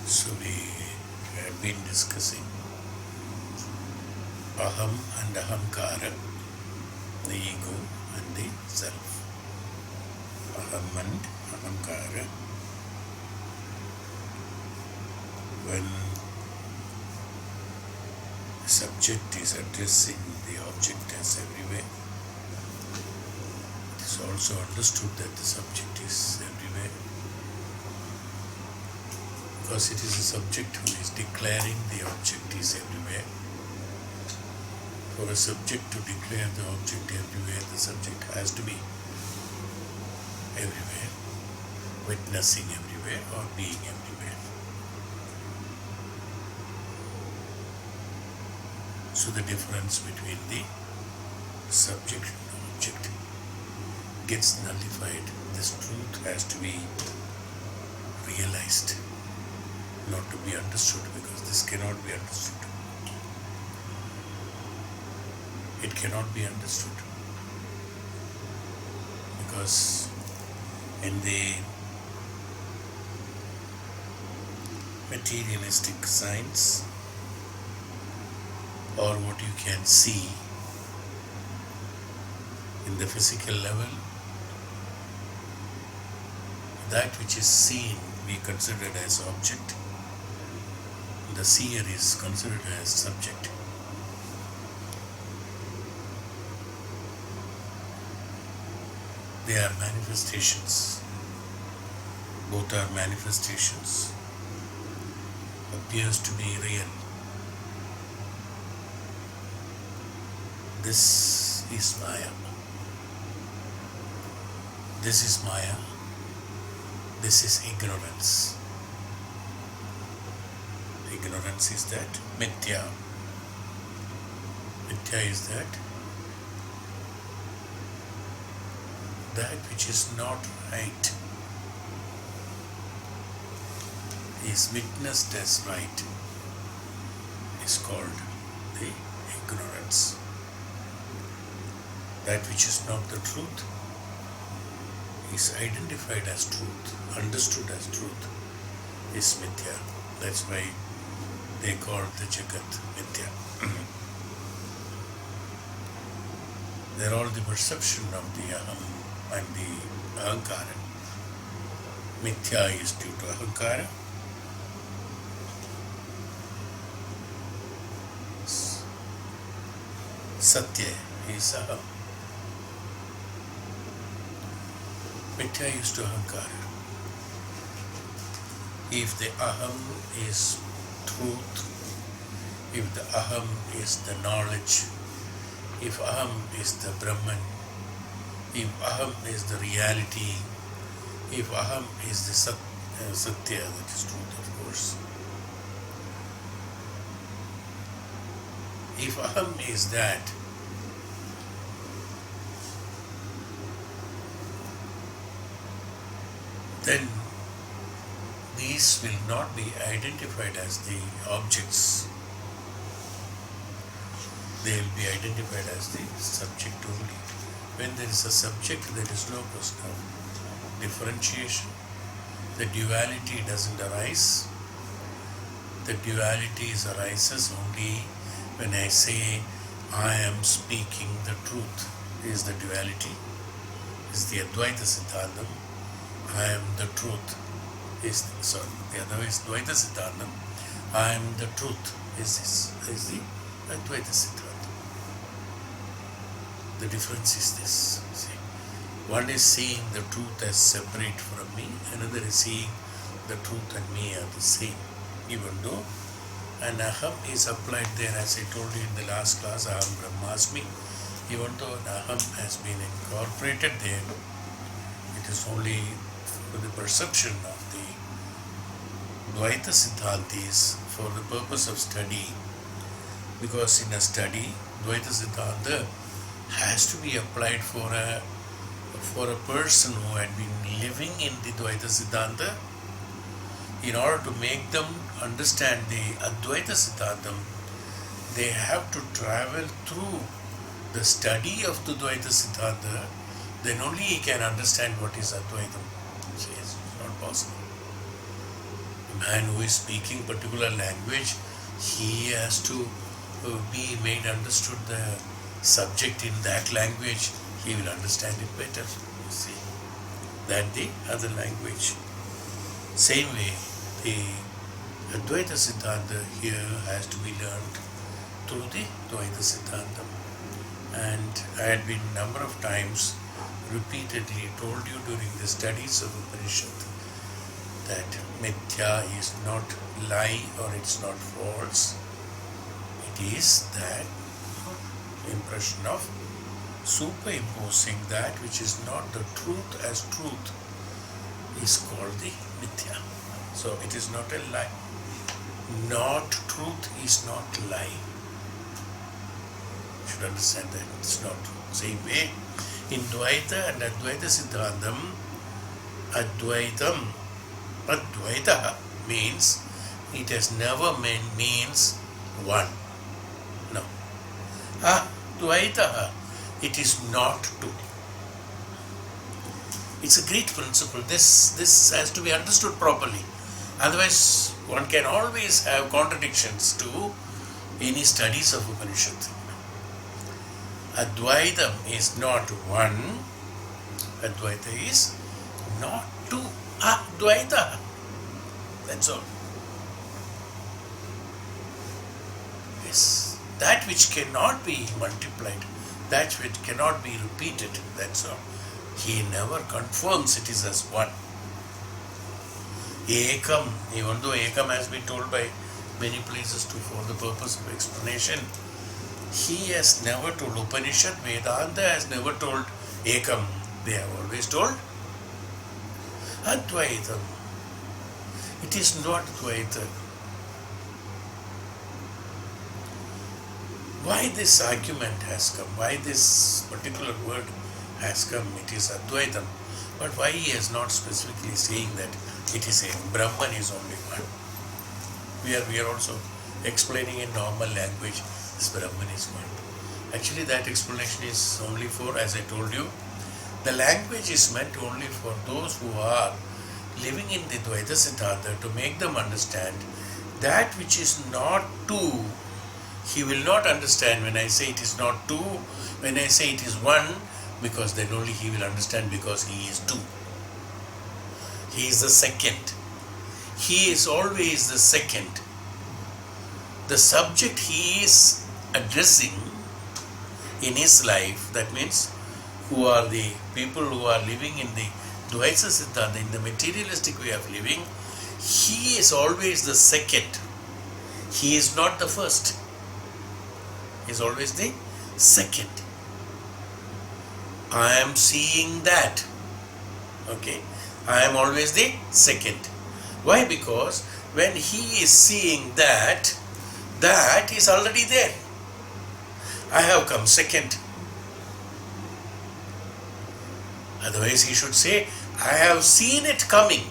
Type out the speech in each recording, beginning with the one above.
So we have been discussing aham and ahamkara, the ego and the self. Aham and ahamkara. When the subject is addressing the object as everywhere, it is also understood that the subject is everywhere, because it is the subject who is declaring the object is everywhere. For a subject to declare the object everywhere, the subject has to be everywhere, witnessing everywhere or being everywhere. So the difference between the subject and object gets nullified. This truth has to be realized, not to be understood, because this cannot be understood. It cannot be understood because in the materialistic science, or what you can see in the physical level, that which is seen we considered as object, the seer is considered as subject. They are manifestations. Both are manifestations. Appears to be real. This is Maya. This is Maya. This is ignorance. Ignorance is that. Mithya. Mithya is that which is not right is witnessed as right is called the ignorance. That which is not the truth is identified as truth, understood as truth, is mithya. That's why they call the Jagat mithya. They're all the perception of the aham and the ahankara. Mithya is due to ahankara. Satya is aham. Mithya is to ahankara. If the aham is truth, if the aham is the knowledge, if aham is the Brahman, if aham is the reality, if aham is the satya, that is truth, of course. If aham is that, then these will not be identified as the objects. They will be identified as the subject only. When there is a subject, there is no question of differentiation. The duality doesn't arise. The duality arises only when I say I am speaking the truth. Is the duality. Is the Advaita Siddhantam. I am the truth. The other is Dvaita Siddhantam. I am the truth. Is the Advaita Siddhantam. The difference is this. See, one is seeing the truth as separate from me, another is seeing the truth and me are the same. Even though an aham is applied there, as I told you in the last class, aham brahmasmi, even though an aham has been incorporated there, it is only for the perception of the Dvaita Siddhantis for the purpose of study. Because in a study, Dvaita Siddhanta has to be applied for a person who had been living in the Dvaita Siddhanta. In order to make them understand the Advaita Siddhantam, they have to travel through the study of the Dvaita Siddhanta. Then only he can understand what is Advaitam. See, it's not possible. man who is speaking particular language, he has to be made understood the subject in that language. He will understand it better, you see, than the other language. Same way, the Advaita Siddhanta here has to be learned through the Dvaita Siddhanta. And I had been number of times repeatedly told you during the studies of Upanishad that mithya is not lie or it's not false. It is that impression of superimposing that which is not the truth as truth is called the mithya. So it is not a lie. Not truth is not lie. You should understand that it's not true. Same way, in Dvaita and Advaita Siddhantam, Advaita means, it has never means one. No. Advaita, it is not two. It's a great principle. This has to be understood properly. Otherwise, one can always have contradictions to any studies of Upanishad. Advaitam is not one. Advaita is not two. Advaita. That's all. Yes. That which cannot be multiplied, that which cannot be repeated, that's all. He never confirms it is as one. Ekam, even though Ekam has been told by many places for the purpose of explanation, he has never told. Upanishad, Vedanta has never told Ekam. They have always told Advaitam. It is not Dvaita. Why this argument has come? Why this particular word has come? It is Advaitam. But why he is not specifically saying that it is a Brahman is only one? We are also explaining in normal language this Brahman is one. Actually, that explanation is only for, as I told you, the language is meant only for those who are living in the Dvaita Siddhanta, to make them understand that which is not two. He will not understand when I say it is not two, when I say it is one, because then only he will understand, because he is two. He is the second. He is always the second. The subject he is addressing in his life, that means who are the people who are living in the Dvaita Siddhanta, in the materialistic way of living, he is always the second. He is not the first. He is always the second. I am seeing that. Okay. I am always the second. Why? Because when he is seeing that, that is already there. I have come second. Otherwise he should say, I have seen it coming.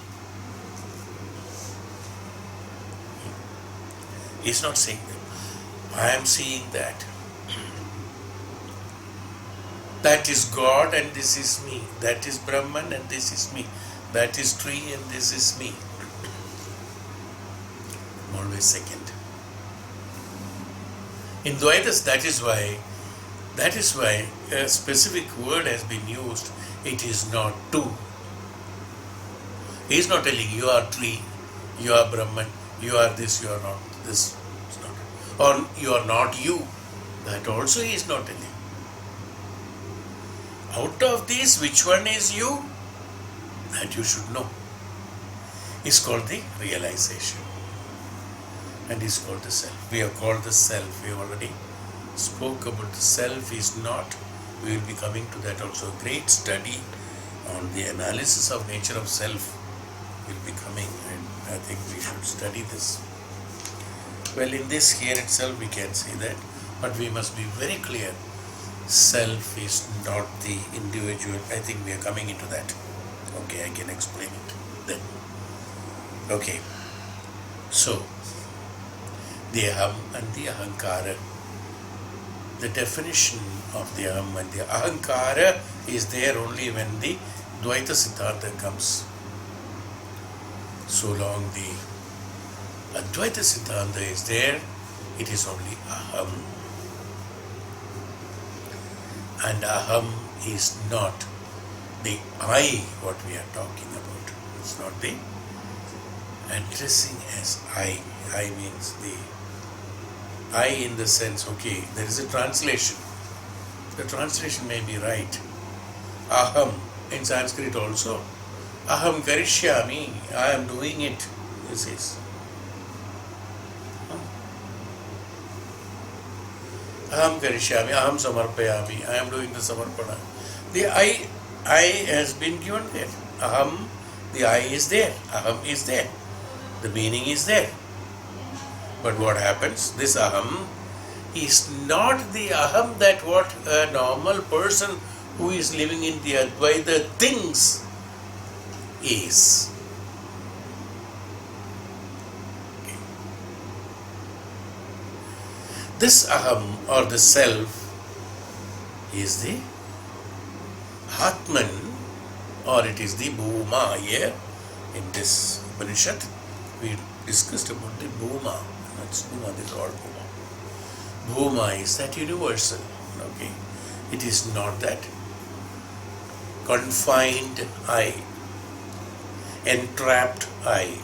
He is not saying that. I am seeing that. That is God and this is me. That is Brahman and this is me. That is tree and this is me. I'm always second. In Dvaitas, that is why a specific word has been used. It is not two. He is not telling you are tree, you are Brahman, you are this, you are not this. It's not. Or you are not you. That also he is not telling. Out of these, which one is you? That you should know. It's called the realization. And it's called the self. We have called the self. We have already spoke about the self is not. We will be coming to that also. A great study on the analysis of nature of self will be coming, and I think we should study this. Well, in this here itself we can say that, but we must be very clear. Self is not the individual. I think we are coming into that. Okay, I can explain it then. Okay, so the aham and the ahankara. The definition of the aham and the ahankara is there only when the Dvaita Siddhanta comes. So long the Advaita Siddhanta is there, it is only aham. And aham is not the I what we are talking about. It's not the addressing as I. I means the I in the sense, okay, there is a translation. The translation may be right. Aham in Sanskrit also. Aham karishyami, I am doing it, this is. Aham karishyami, aham samarpayami, I am doing the samarpana. The I has been given there. Aham, the I is there. Aham is there. The meaning is there. But what happens? This aham is not the aham that what a normal person who is living in the Advaita thinks is. Okay. This aham or the self is the Aatman, or it is the Bhuma. Here in this Upanishad we discussed about the Bhuma. That's Bhuma, this is called Bhuma. Bhuma is that universal. Okay. It is not that confined I, entrapped I.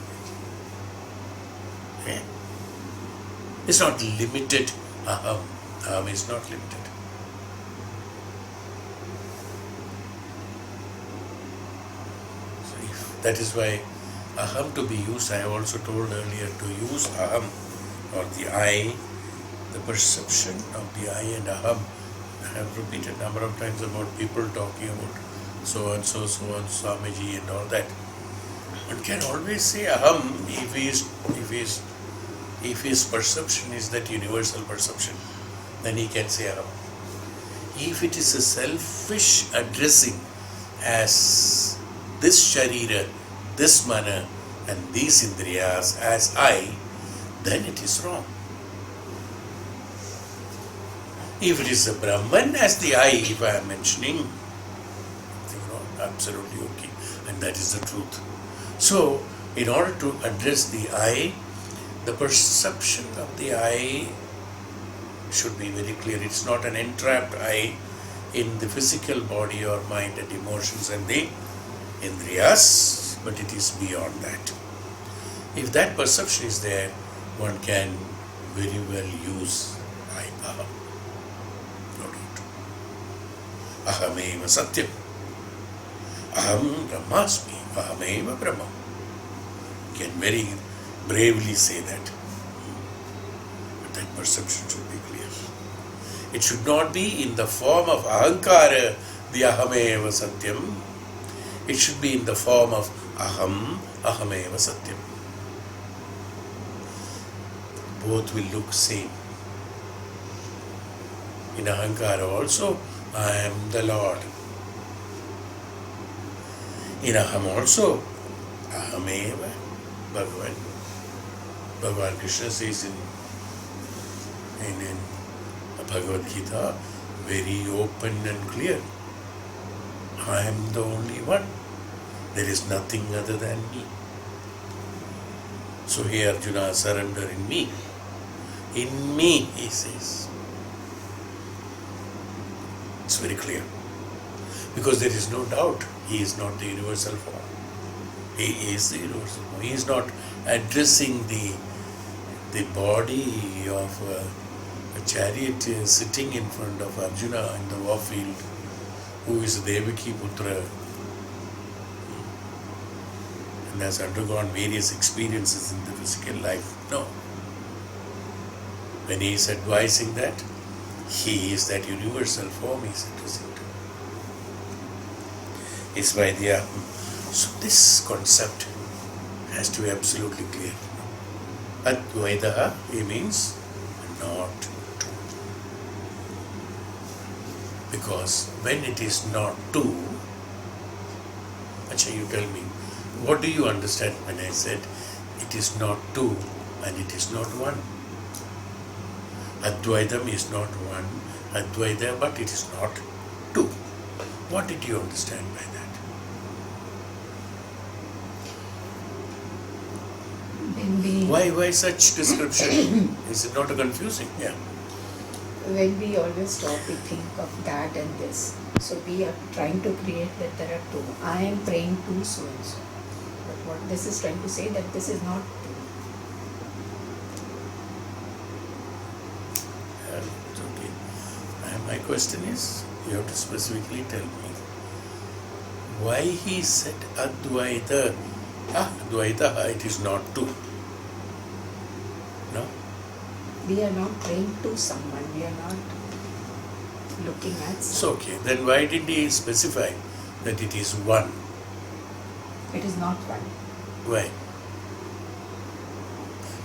Okay. It's not limited aham. Aham is not limited. That is why aham to be used, I have also told earlier, to use aham or the I, the perception of the I and aham. I have repeated a number of times about people talking about so and so, Swamiji and all that. One can always say aham if his perception is that universal perception, then he can say aham. If it is a selfish addressing as this sharira, this mana and these indriyas as I, then it is wrong. If it is a Brahman as the I, if I am mentioning, absolutely okay, and that is the truth. So, in order to address the I, the perception of the I should be very clear. It's not an entrapped I in the physical body or mind and emotions and the indriyas, but it is beyond that. If that perception is there, one can very well use I, aham. No doubt. Ahameva satyam. Aham brahmasmi. Ahameva brahma. Can very bravely say that. But that perception should be clear. It should not be in the form of ahankara, the ahameva satyam. It should be in the form of aham, ahameva satyam. Both will look same. In ahankara also, I am the Lord. In aham also, ahameva Bhagavan. Bhagavan Krishna says in Bhagavad Gita, very open and clear, I am the only one. There is nothing other than me. So here Arjuna, surrender in me. In me, he says. It's very clear. Because there is no doubt he is not the universal form. He is the universal form. He is not addressing the body of a charioteer sitting in front of Arjuna in the war field, who is Devaki Putra and has undergone various experiences in the physical life. No. When he is advising that, he is that universal form he is addressing to. Is by the So this concept has to be absolutely clear. Advaitaha, he means not two. Because when it is not two, Acha, you tell me, what do you understand when I said it is not two and it is not one? Advaitam is not one, Advaita, but it is not two. What did you understand by that? Why such description? Is it not confusing? Yeah. When we always stop, we think of that and this. So we are trying to create that there are two. I am praying to so and so. But what this is trying to say that this is not two. It's okay. And my question is, you have to specifically tell me why he said advaita. Advaita, it is not two. No? We are not praying to someone. We are not looking at It's someone. okay. Then why did he specify that it is one? It is not one. Why?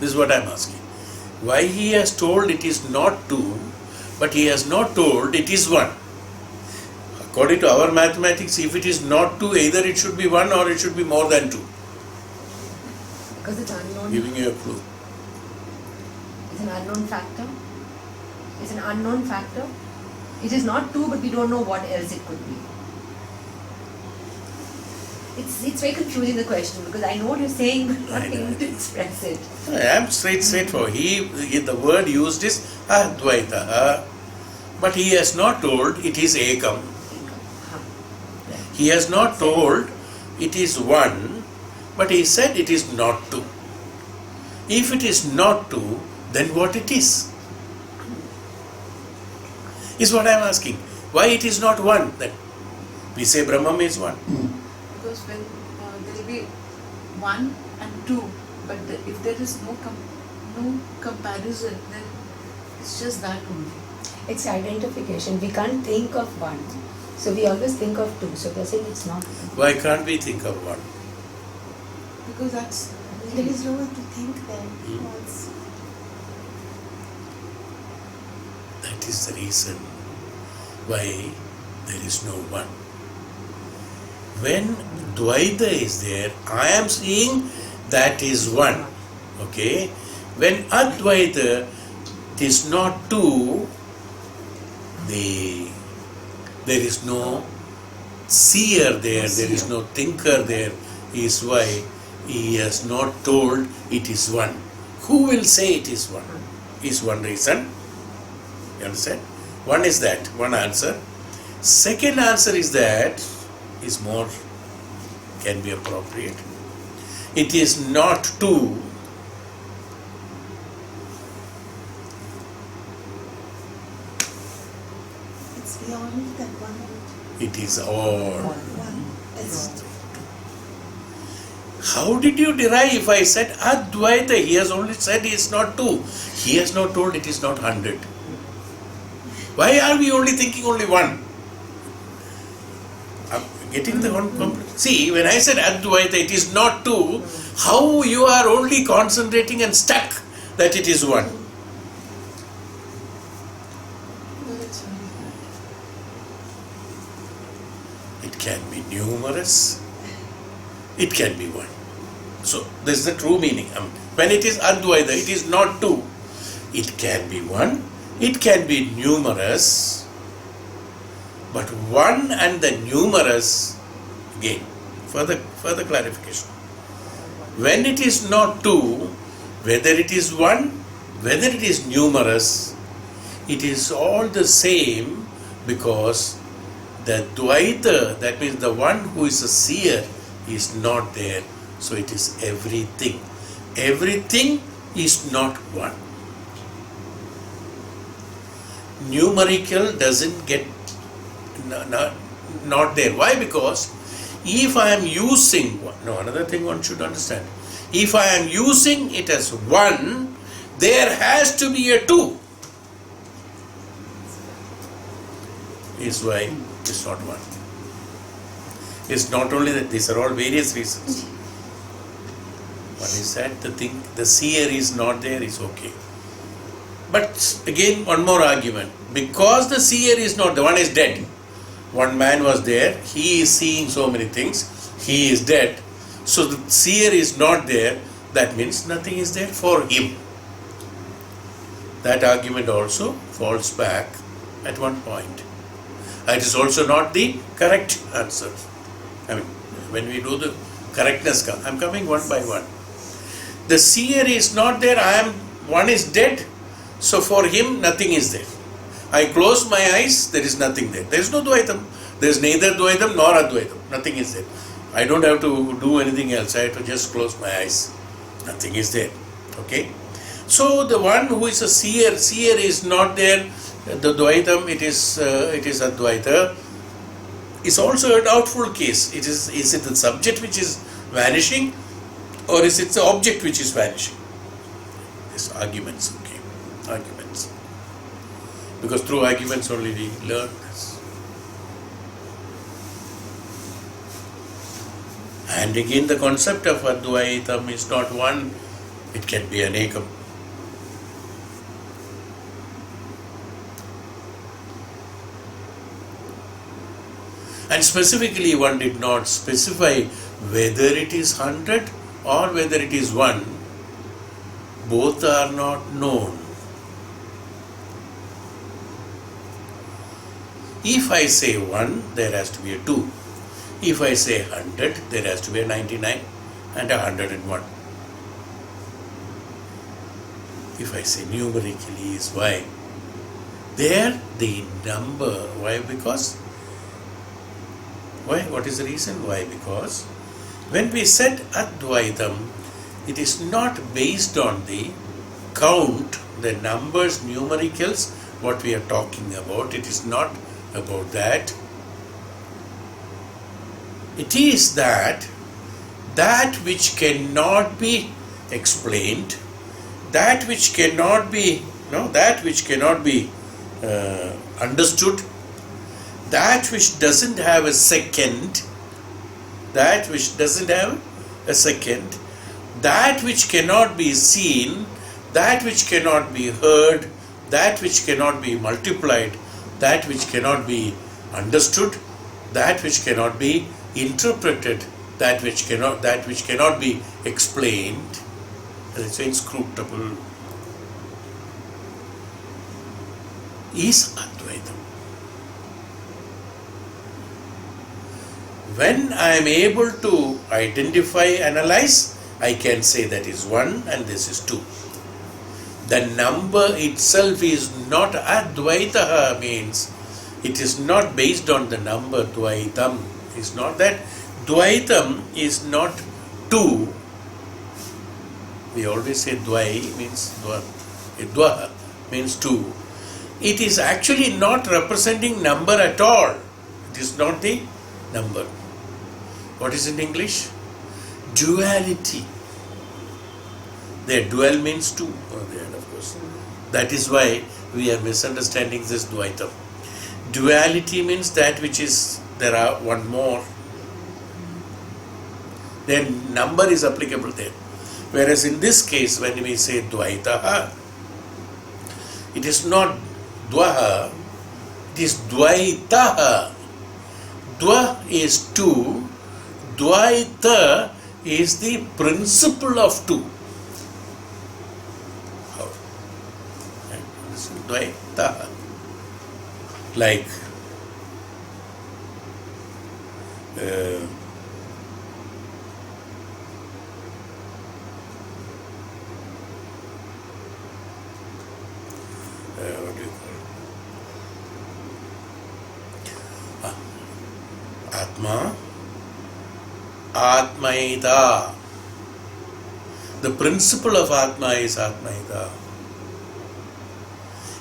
This is what I am asking. Why he has told it is not two, but he has not told it is one? According to our mathematics, if it is not two, either it should be one or it should be more than two. Because it's unknown. Giving you a clue. It's an unknown factor. It's an unknown factor. It is not two, but we don't know what else it could be. It's very confusing, the question, because I know what you're saying, but I'm not able to express it. I am straightforward. The word used is advaita, but he has not told it is ekam. He has not told it is one, but he said it is not two. If it is not two, then what it is? Is what I am asking. Why it is not one? Then we say Brahman is one. Because when there will be one and two, but if there is no comparison, then it's just that only. It's identification. We can't think of one. So we always think of two. So they're saying it's not one. Why can't we think of one? Because that's There is no one to think then. Once. That is the reason why there is no one. When dvaita is there, I am seeing that is one. Okay? When advaita is not two, there is no seer there, there is no thinker there, is why he has not told it is one. Who will say it is one? Is one reason. You understand? One is that, one answer. Second answer is that, is more, can be appropriate. It is not two. It's beyond that one. It is all. One. It's How did you derive if I said advaita? He has only said he is not two. He has not told it is not 100. Why are we only thinking only one? I'm getting the one. See, when I said advaita, it is not two. How you are only concentrating and stuck that it is one? It can be numerous. It can be one. So this is the true meaning. When it is advaita, it is not two. It can be one. It can be numerous. But one and the numerous, again, further clarification. When it is not two, whether it is one, whether it is numerous, it is all the same, because the dvaita, that means the one who is a seer, is not there. So it is everything. Everything is not one. Numerical doesn't get not there. Why? Because if I am using one, another thing one should understand. If I am using it as one, there has to be a two. Is why it's not one. It's not only that, these are all various reasons. One is that the seer is not there, is okay. But again, one more argument. Because the seer is not, the one is dead. One man was there, he is seeing so many things, he is dead. So the seer is not there, that means nothing is there for him. That argument also falls back at one point. It is also not the correct answer. I mean, when we do the correctness, I'm coming one by one. The seer is not there, one is dead, so for him nothing is there. I close my eyes, there is nothing there. There is no dvaitam. There is neither dvaitam nor advaitam. Nothing is there. I don't have to do anything else. I have to just close my eyes. Nothing is there. Okay? So the one who is a seer is not there. The dvaitam, it is advaita. Is also a doubtful case. Is it the subject which is vanishing, or is it the object which is vanishing? These arguments, okay, arguments. Because through arguments only we learn this. And again, the concept of advaitam is not one; it can be anekam. And specifically, one did not specify whether it is 100 or whether it is 1. Both are not known. If I say 1, there has to be a 2. If I say 100, there has to be a 99 and a 101. If I say numerically is y, there the number, why? Because why? What is the reason? Why? Because when we said advaitam, it is not based on the count, the numbers, numericals, what we are talking about. It is not about that. It is that which cannot be explained, that which cannot be, understood, that which doesn't have a second, that which cannot be seen, that which cannot be heard, that which cannot be multiplied, that which cannot be understood, that which cannot be interpreted, that which cannot be explained. It's inscrutable. Is advaitam. When I am able to identify, analyze, I can say that is 1 and this is 2. The number itself is not advaita, means it is not based on the number dvaitam. It's not that. Dvaitam is not 2. We always say dvai means dvaha means 2. It is actually not representing number at all. It is not the number. What is in English? Duality. There, dual means 2. Of course. That is why we are misunderstanding this dvaitam. Duality means that which is, there are one more. Then number is applicable there. Whereas in this case, when we say dvaitaha, it is not dvaha, it is dvaitaha. Dva is 2, dvaita is the principle of 2. How? Dvaitaha. Like what do you call it? Atma, Atmaita. The principle of Atma is Atmaita.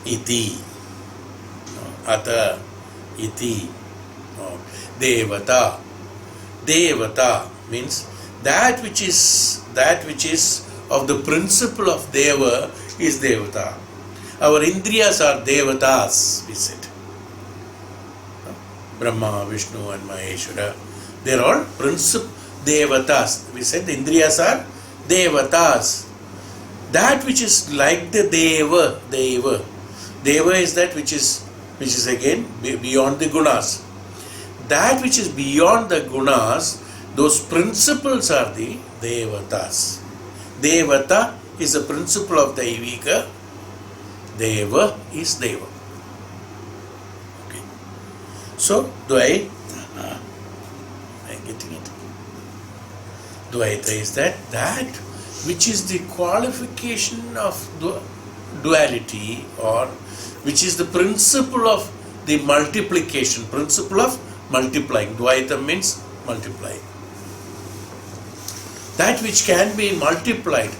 Iti. Ata. Iti. Devata. Devata means that which is of the principle of Deva is Devata. Our Indriyas are Devatas, we said. Brahma, Vishnu and Maheshwara. They are all principle Devatas. We said the Indriyas are Devatas. That which is like the Deva. Deva is that which is again beyond the gunas. That which is beyond the gunas, those principles are the Devatas. Devata is the principle of Daivika. Deva is Deva. Okay. So, Dvaita, I am getting it. Dvaita is that which is the qualification of duality, or which is the principle of the multiplication, principle of multiplying. Dvaitam means multiplying. That which can be multiplied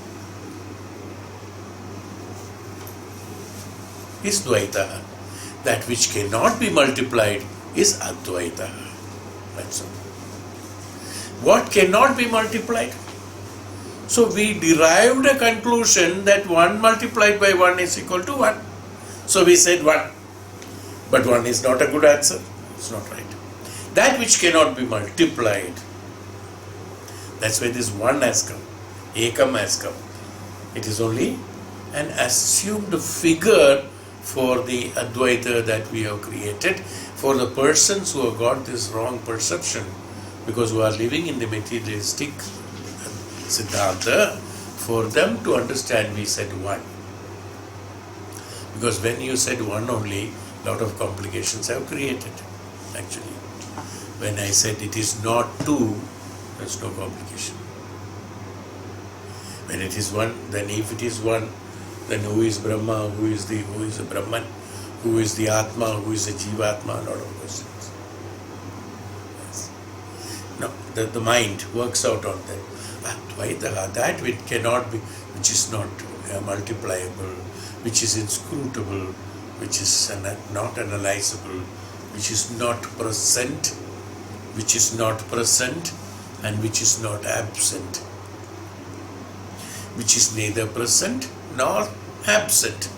is dvaita. That which cannot be multiplied is advaita. That's all. What cannot be multiplied? So we derived a conclusion that 1 multiplied by 1 is equal to 1. So we said 1. But 1 is not a good answer. It's not right. That which cannot be multiplied, that's why this 1 has come. Ekam has come. It is only an assumed figure for the Advaita that we have created for the persons who have got this wrong perception, because who are living in the materialistic Siddhanta. For them to understand, we said 1. Because when you said 1 only, lot of complications have created actually. When I said it is not 2, there's no complication. When it is 1, then if it is 1, then who is Brahma, who is the Brahman, who is the Atma, who is the Jivatma, a lot of questions. Yes. Now, the mind works out on that. Advaita, that which cannot be, which is not multipliable, which is inscrutable, which is not analyzable, which is not present, and which is not absent, which is neither present nor absent.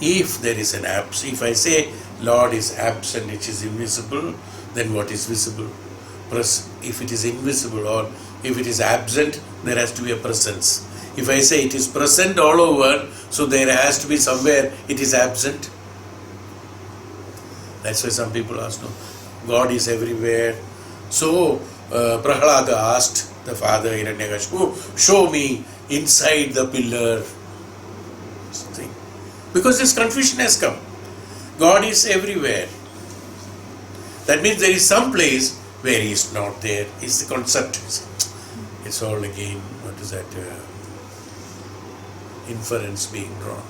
If there is an absence, if I say Lord is absent, it is invisible, then what is visible? If it is invisible or if it is absent, there has to be a presence. If I say it is present all over, so there has to be somewhere it is absent. That's why some people ask, no, God is everywhere. So Prahlada asked the father Hiranyakashipu, show me inside the pillar. Something. Because this confusion has come. God is everywhere. That means there is some place where He is not there. Is the concept. It's all again, what is that? Inference being drawn.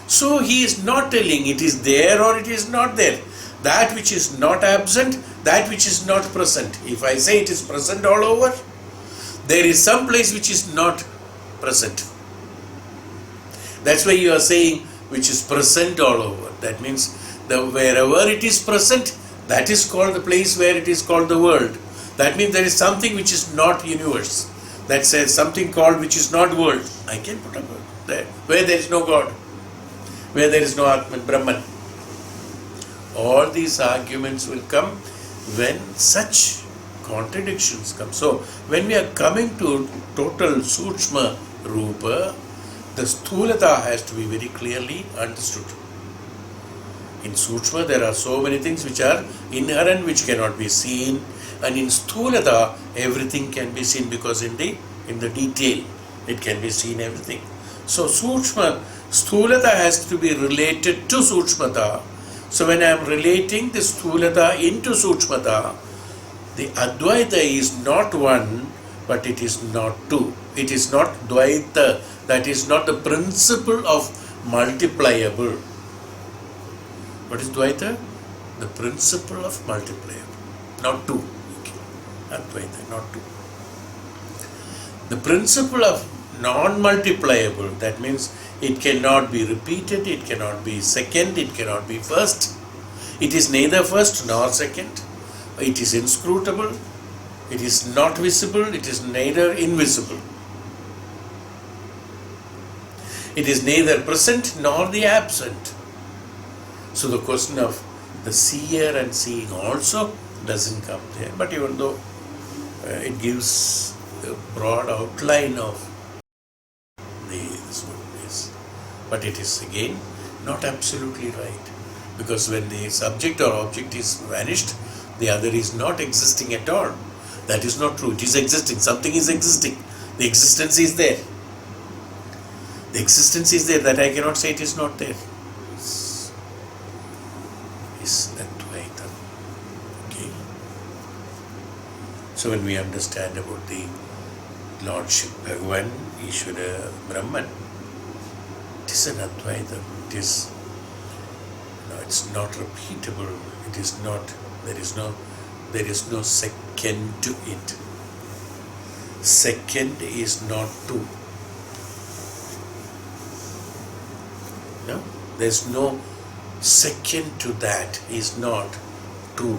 So He is not telling it is there or it is not there. That which is not absent, that which is not present. If I say it is present all over, there is some place which is not present. That's why you are saying which is present all over. That means wherever it is present, that is called the place where it is called the world. That means there is something which is not universe. That says something called which is not world. I can put a word there. Where there is no God. Where there is no Aatman, Brahman. All these arguments will come when such contradictions come. So, when we are coming to total Sukshma Rupa, the Sthulata has to be very clearly understood. In Sukshma, there are so many things which are inherent, which cannot be seen. And in Sthulata, everything can be seen, because in the detail, it can be seen everything. So, Sthulata has to be related to Sukshmata. So when I am relating the Sthulata into Sukshmata, the Advaita is not 1, but it is not 2. It is not Dvaita, that is not the principle of multipliable. What is Dvaita? The principle of multipliable, not 2. Okay. Advaita, not 2. The principle of non-multipliable, that means it cannot be repeated, it cannot be second, it cannot be first. It is neither first nor second. It is inscrutable, it is not visible, it is neither invisible. It is neither present nor the absent. So the question of the seer and seeing also doesn't come there. But even though it gives a broad outline of this one is, but it is again not absolutely right, because when the subject or object is vanished, the other is not existing at all. That is not true. It is existing. Something is existing. The existence is there. The existence is there. That I cannot say it is not there. Is advaitam. Okay. So when we understand about the Lordship, Bhagavan, Ishvara, Brahman. It is an advaitam. It is, it's not repeatable. It is not. There is no second to it. Second is not two. No, there's no second to that. Is not two.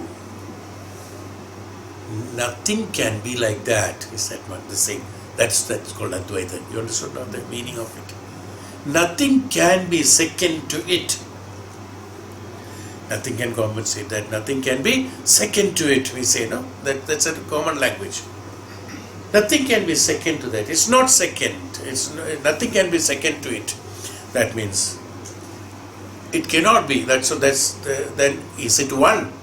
Nothing can be like that. Is that what the saying? That's called advaita. You understood now the meaning of it. Nothing can be second to it. Nothing can compensate that. Nothing can be second to it. We say no. That's a common language. Nothing can be second to that. It's not second. Nothing can be second to it. That means it cannot be. Then is it one?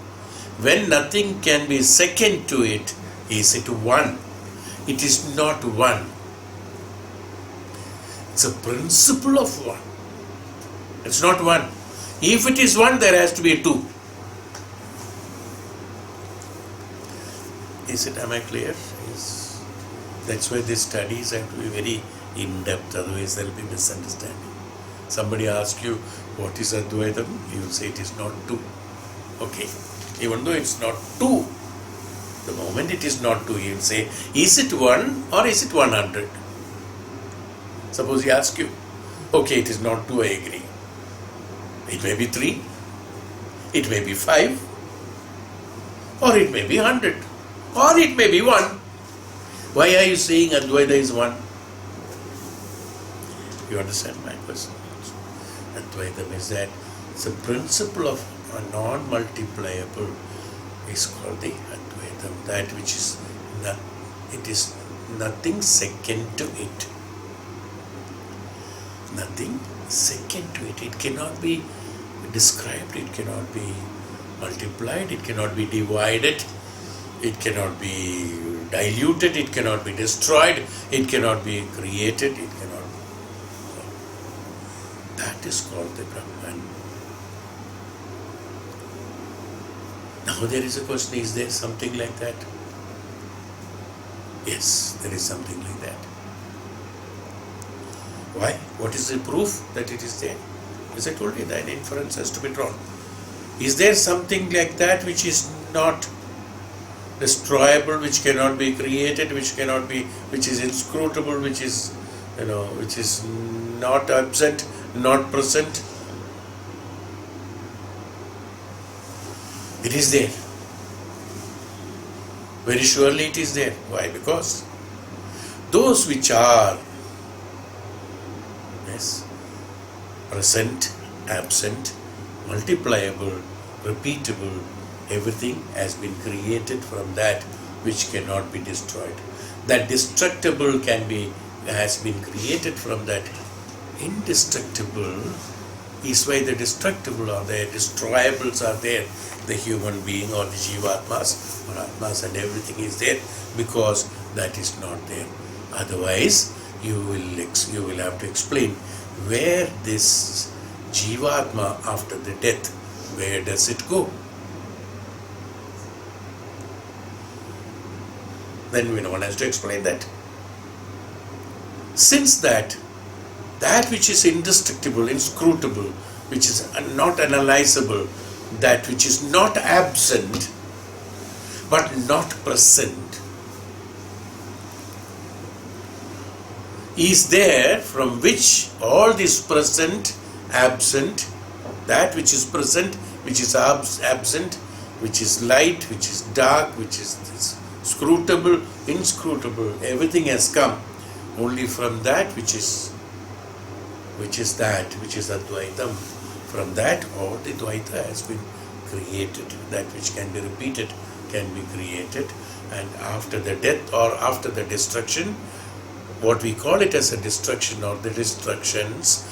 When nothing can be second to it, is it one? It is not one. It's a principle of one. It's not one. If it is one, there has to be a two. Am I clear? That's why these studies have to be very in-depth, otherwise there will be misunderstanding. Somebody asks you, what is advaitam? You will say it is not two. Okay. Even though it's not two, the moment it is not two, you will say, is it one or is it 100? Suppose he asks you, okay, it is not two, I agree. It may be 3, it may be 5, or it may be 100, or it may be 1. Why are you saying Advaita is 1? You understand my question? Advaitam is that it's a principle of a non-multipliable is called the advaitam. That which is not, it is nothing second to it. Nothing second to it. It cannot be described, it cannot be multiplied, it cannot be divided, it cannot be diluted, it cannot be destroyed, it cannot be created, it cannot. That is called the Brahman. Now there is a question, is there something like that? Yes, there is something like that. Why? What is the proof that it is there? As I told you, that inference has to be drawn. Is there something like that which is not destroyable, which cannot be created, which is inscrutable, which is not absent, not present? It is there. Very surely it is there. Why? Because those which are present, absent, multipliable, repeatable, everything has been created from that which cannot be destroyed. That destructible has been created from that indestructible. Is why the destructible are there, destroyables are there. The human being or the jivatmas or atmas and everything is there because that is not there. Otherwise, you will have to explain where this jivatma after the death, where does it go? Then one has to explain that. Since that which is indestructible, inscrutable, which is not analyzable, that which is not absent but not present, is there, from which all this present, absent, that which is present, which is absent, which is light, which is dark, which is scrutable, inscrutable, everything has come only from that which is advaitam. From that all the dvaita has been created. That which can be repeated can be created, and after the death or after the destruction, what we call it as a destruction or the destructions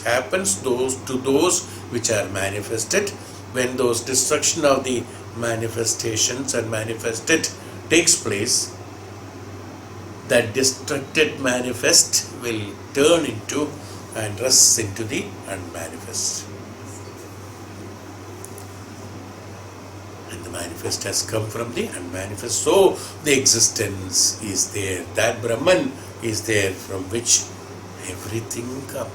happens to those which are manifested. When those destruction of the manifestations and manifested takes place, that destructed manifest will turn into and rests into the unmanifest. And The manifest has come from the unmanifest. So the existence is there. That Brahman is there from which everything comes.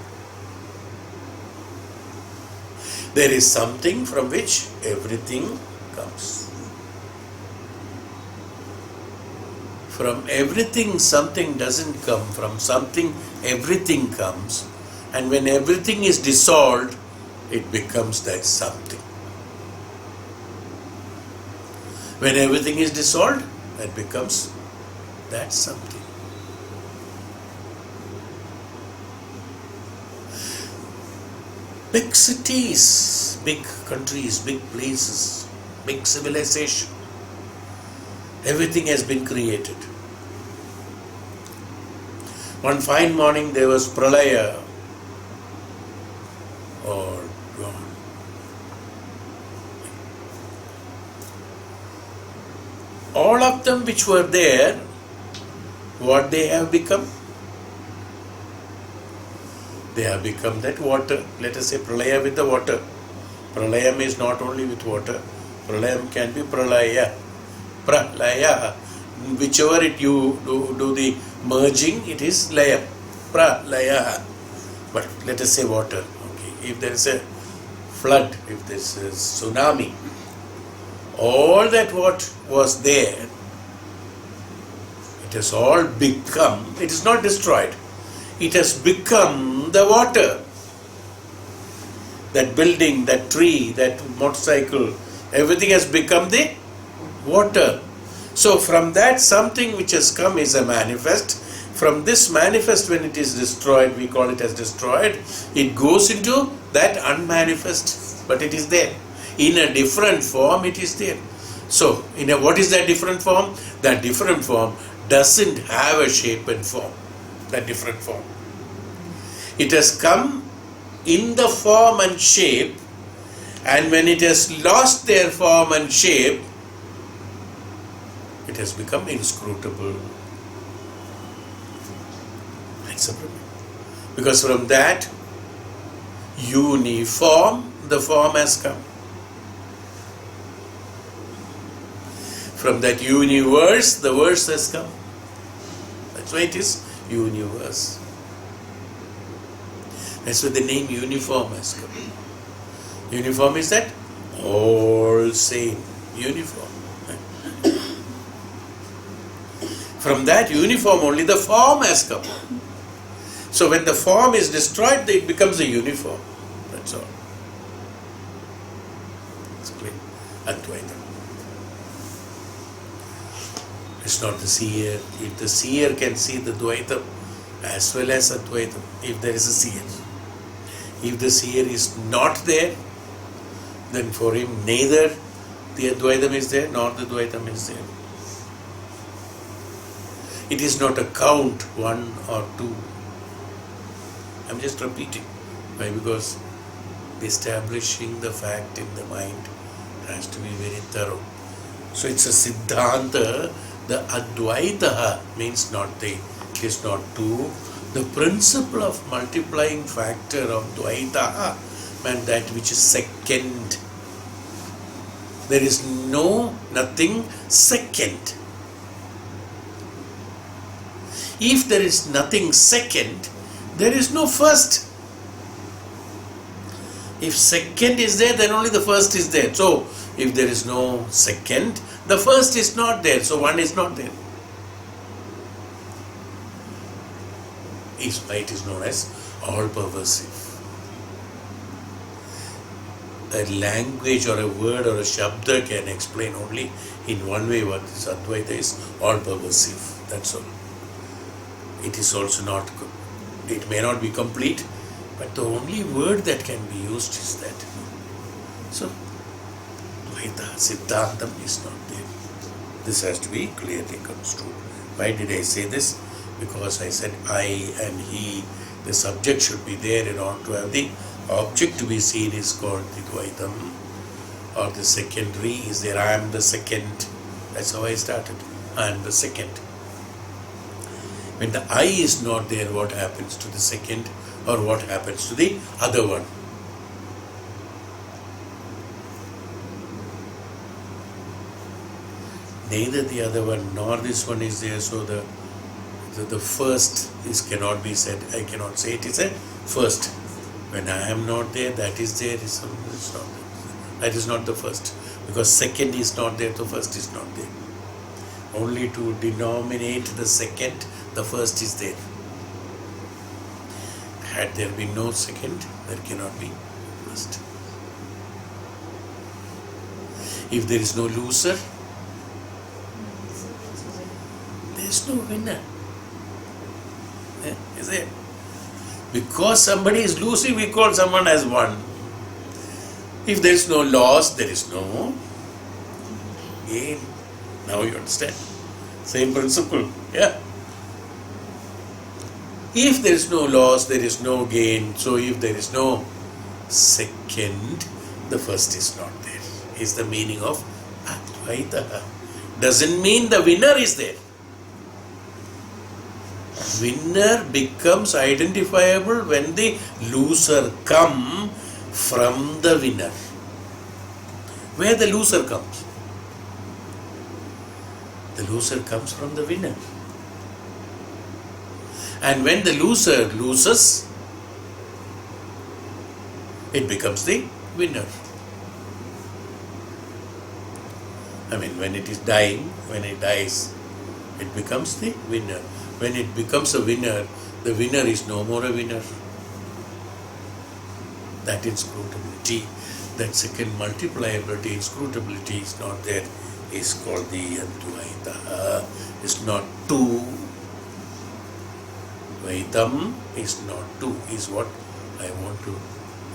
There is something from which everything comes. From everything something doesn't come. From something everything comes. And when everything is dissolved, it becomes that something. When everything is dissolved, it becomes that something. Big cities, big countries, big places, big civilization. Everything has been created. One fine morning there was pralaya, or all of them which were there, what they have become? They have become that water. Let us say pralaya with the water. Pralayam is not only with water. Pralayam can be pralaya. Pralaya. Whichever you do the merging, it is laya. Pralaya. But let us say water. Okay. If there is a flood, if there is a tsunami, all that what was there, it has all become, it is not destroyed. It has become the water. That building, that tree, that motorcycle, everything has become the water. So from that something which has come is a manifest. From this manifest, when it is destroyed, we call it as destroyed, it goes into that unmanifest, but it is there. In a different form, it is there. So, what is that different form? That different form doesn't have a shape and form. That different form. It has come in the form and shape, and when it has lost their form and shape, it has become inscrutable. That's a problem. Because from that uniform, the form has come. From that universe, the verse has come. That's why it is universe. That's why the name uniform has come. Uniform is that all same. Uniform. From that uniform only the form has come. So when the form is destroyed, it becomes a uniform. That's all. It's clear. Advaitam. It's not the seer. If the seer can see the dvaitam as well as advaitam, if there is a seer. If the seer is not there, then for him neither the advaitam is there nor the dvaitam is there. It is not a count, 1 or 2. I'm just repeating. Why? Because establishing the fact in the mind has to be very thorough. So it's a siddhanta. The advaita means not the, it is not 2. The principle of multiplying factor of dvaita meant that which is second. There is nothing second. If there is nothing second, there is no first. If second is there, then only the first is there. So, if there is no second, the first is not there. So, one is not there. Is why it is known as all-pervasive. A language or a word or a shabda can explain only in one way what this Advaita is, all-pervasive. That's all. It is also not, it may not be complete, but the only word that can be used is that. So, Dvaita, Siddhantam is not there. This has to be clearly construed. Why did I say this? Because I said I and he, the subject should be there in order to have the object to be seen is called the Dvaitam, or the secondary is there. I am the second. That's how I started. I am the second. When the I is not there, what happens to the second, or what happens to the other one? neither the other one nor this one is there, so the first is cannot be said. I cannot say it is a first. When I am not there, that is there, it's not there. That is not the first, because second is not there, the first is not there. Only to denominate the second, the first is there. Had there been no second, there cannot be first. If there is no loser, there is no winner. Is it? Because somebody is losing, we call someone as one. If there is no loss, there is no gain. Now you understand. Same principle. Yeah. If there is no loss, there is no gain. So if there is no second, the first is not there. Is the meaning of advaita. Doesn't mean the winner is there. Winner becomes identifiable when the loser come from the winner. Where the loser comes? The loser comes from the winner. And when the loser loses, it becomes the winner. I mean, when it is dying, when it dies, it becomes the winner. When it becomes a winner, the winner is no more a winner. That inscrutability, that second multipliability, inscrutability is not there, is called the advaita. It's not two. Dvaitam is not two, is what I want to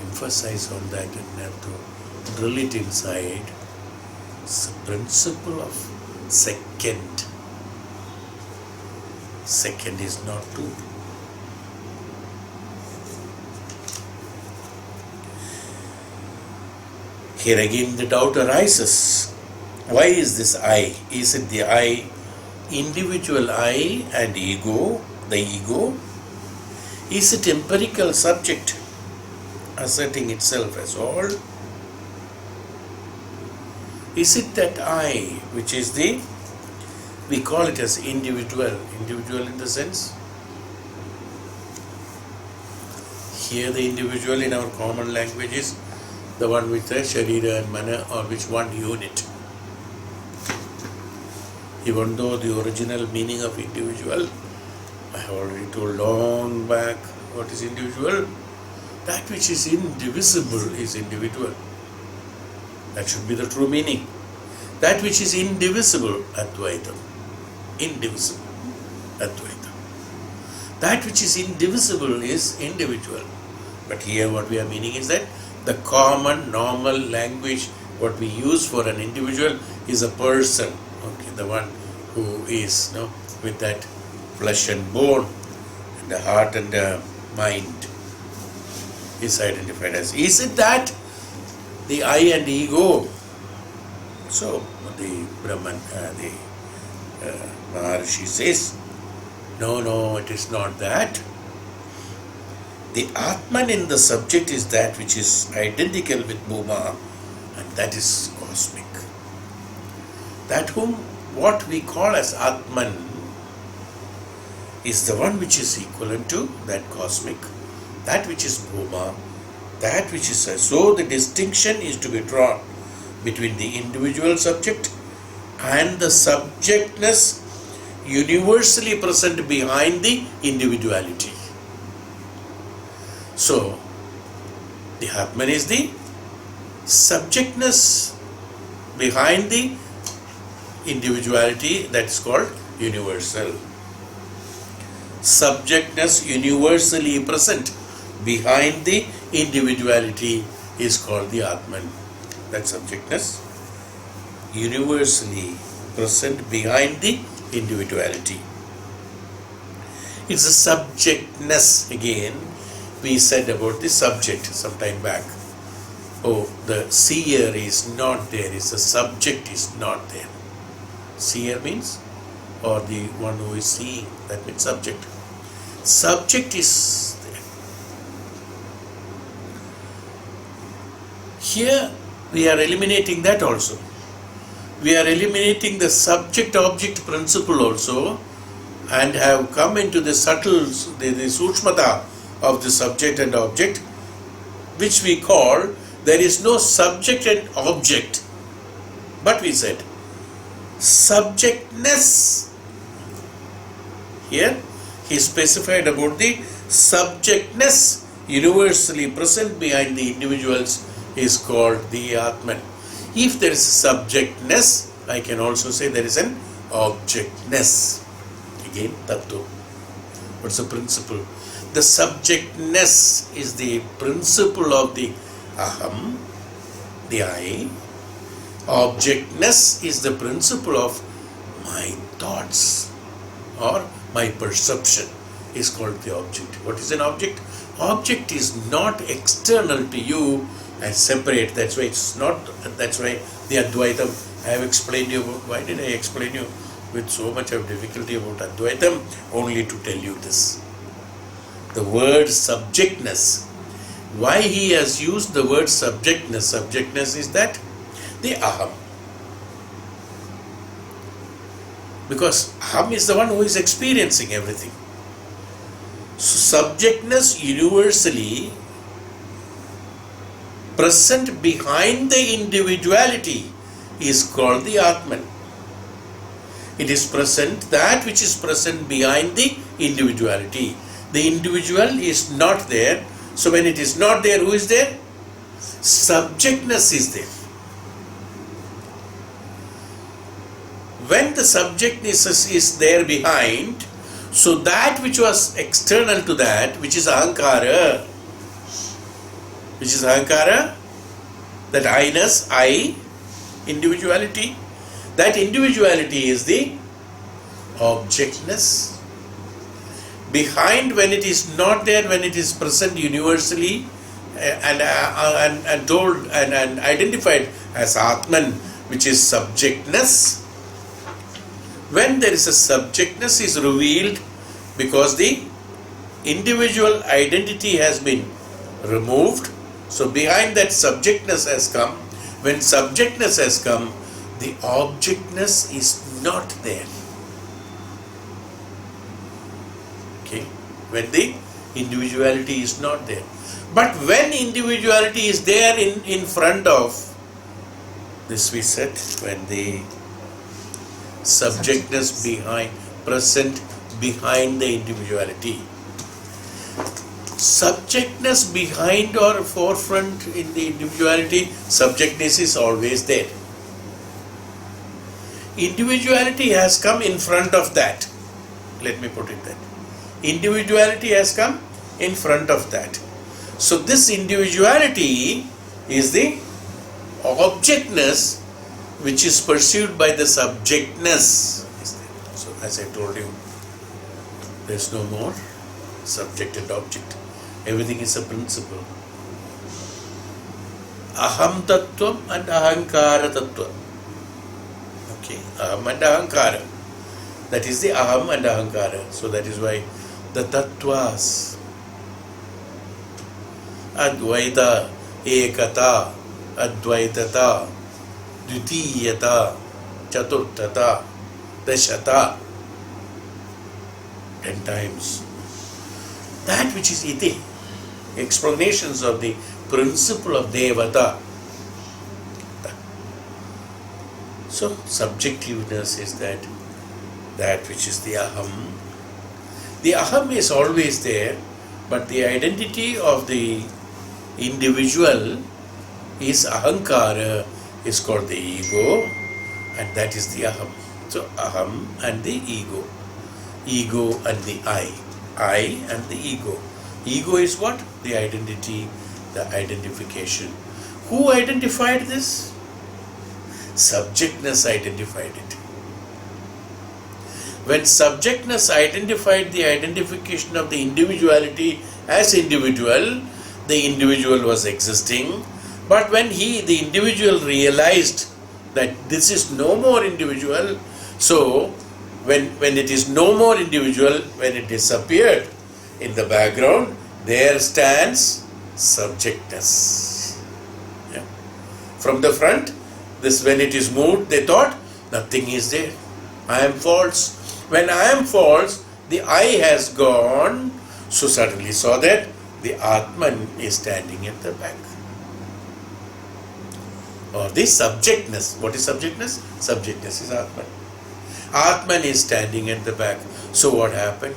emphasize on that and have to drill it inside. It's the principle of second. Second is not two. Here again the doubt arises. Why is this I? Is it the I, individual I and ego, the ego? Is it empirical subject asserting itself as all? Is it that I, which is the, we call it as individual in the sense, here the individual in our common language is the one with the sharira and mana, or which one unit. Even though the original meaning of individual, I have already told long back what is individual. That which is indivisible is individual. That should be the true meaning. That which is indivisible, advaitam. Indivisible, advaitam. That which is indivisible is individual. But here what we are meaning is that the common, normal language, what we use for an individual is a person. Okay, the one who is, with that flesh and bone, and the heart and the mind is identified as. Is it that the I and ego? So the Brahman, the Maharshi says, no, it is not that. The Aatman in the subject is that which is identical with Bhuma, and that is cosmic. That whom what we call as Aatman is the one which is equivalent to that cosmic, that which is Bhuma, that which is. So the distinction is to be drawn between the individual subject and the subjectness universally present behind the individuality. So, the Aatman is the subjectness behind the individuality, that is called universal. Subjectness universally present behind the individuality is called the Aatman. That subjectness universally present behind the individuality. It's a subjectness again. We said about the subject some time back. Oh, the seer is not there, it's the subject is not there. Seer means, or the one who is seeing, that means subject. Subject is there. Here we are eliminating that also. we are eliminating the subject-object principle also and have come into the subtle, the sukshmata of the subject and object, which we call there is no subject and object, but we said subjectness. Here he specified about the subjectness universally present behind the individuals is called the Aatman. If there is subjectness, I can also say there is an objectness. Again, tattva. What's the principle? The subjectness is the principle of the aham, the I. Objectness is the principle of my thoughts or my perception is called the object. What is an object? Object is not external to you and separate. That's why it's not. That's why the advaitam I have explained you about. Why did I explain you with so much of difficulty about advaitam? Only to tell you this. The word subjectness. Why he has used the word subjectness? Subjectness is that the aham. Because aham is the one who is experiencing everything. So subjectness universally present behind the individuality is called the Aatman. It is present, that which is present behind the individuality. The individual is not there. So when it is not there, who is there? Subjectness is there. When the subjectness is there behind, so that which was external to that, which is ahankara, that I-ness, I, individuality, that individuality is the objectness. Behind, when it is not there, when it is present universally and told and identified as Aatman, which is subjectness, when there is a subjectness is revealed because the individual identity has been removed. So behind that subjectness has come. When subjectness has come, the objectness is not there. Okay, when the individuality is not there. But when individuality is there in front of, this we said, when the subjectness behind, present behind the individuality. Subjectness behind or forefront in the individuality, subjectness is always there. Individuality has come in front of that. Let me put it that. Individuality has come in front of that. So this individuality is the objectness which is pursued by the subjectness. So as I told you, there is no more subject and object. Everything is a principle. Aham tattvam and ahankara tattvam. Okay, aham and ahankara. That is the aham and ahankara. So that is why the tattvas, advaita, ekata, advaitata, dvitiyata, chaturthata, dashata, 10 times. That which is iti, explanations of the principle of devata. So subjectiveness is that which is the aham. The aham is always there, but the identity of the individual is ahankara, is called the ego, and that is the aham. So aham and the ego and the I and the ego. Ego is what? The identity, the identification. Who identified this? Subjectness identified it. When subjectness identified the identification of the individuality as individual, the individual was existing. But when the individual realized that this is no more individual, so when it is no more individual, when it disappeared in the background, there stands subjectness. Yeah. From the front, This, when it is moved, they thought nothing is there. I am false. When I am false, the I has gone. So suddenly saw that the Atman is standing at the back. Or the subjectness. What is subjectness? Subjectness is Atman. Atman is standing at the back. So what happened?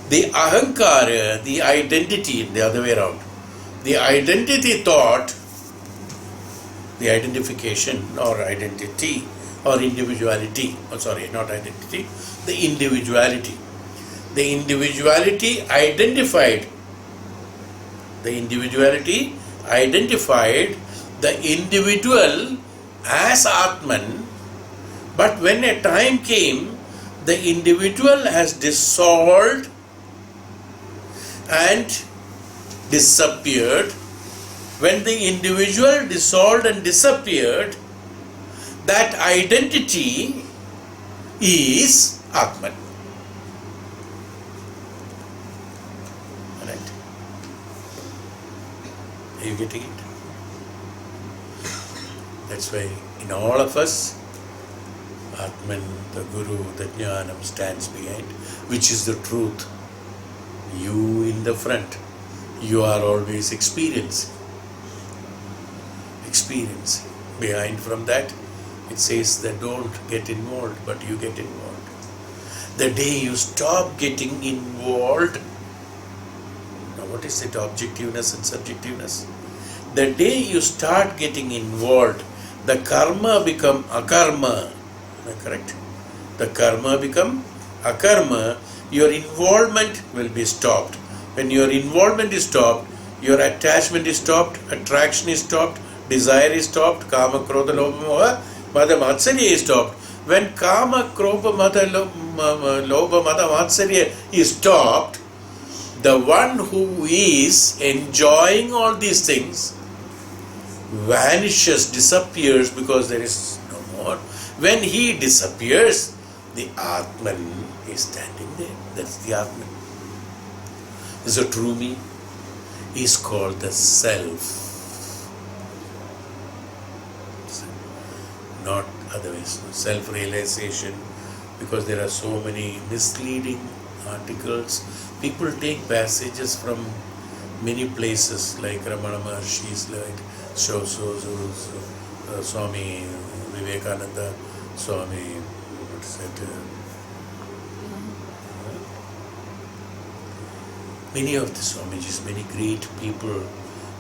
The ahankara, the identity, the other way around. The identity thought, the identification or identity or individuality, not identity, the individuality. The individuality identified the individual as Atman, but when a time came, the individual has dissolved and disappeared. When the individual dissolved and disappeared, that identity is Atman. Alright? Are you getting it? That's why in all of us, Atman, the Guru, the Jnanam stands behind, which is the truth. You in the front, you are always experiencing. Behind from that, it says that don't get involved, but you get involved. The day you stop getting involved, now what is it, objectiveness and subjectiveness? The day you start getting involved, the karma become akarma. Am I correct? The karma become akarma, your involvement will be stopped. When your involvement is stopped, your attachment is stopped, attraction is stopped, desire is stopped, kama, krodha, lobha, moha, mada, matsarya is stopped. When kama, krodha, mada, lobha, mada, matsarya is stopped, the one who is enjoying all these things vanishes, disappears, because there is no more. When he disappears, the Atman is standing there. That's the Atman. Is a true me is called the self. Not otherwise. Self-realization, because there are so many misleading articles. People take passages from many places, like Ramana Maharshi's, like Swami Vivekananda, Swami, what is it? Many of the Swamijis, many great people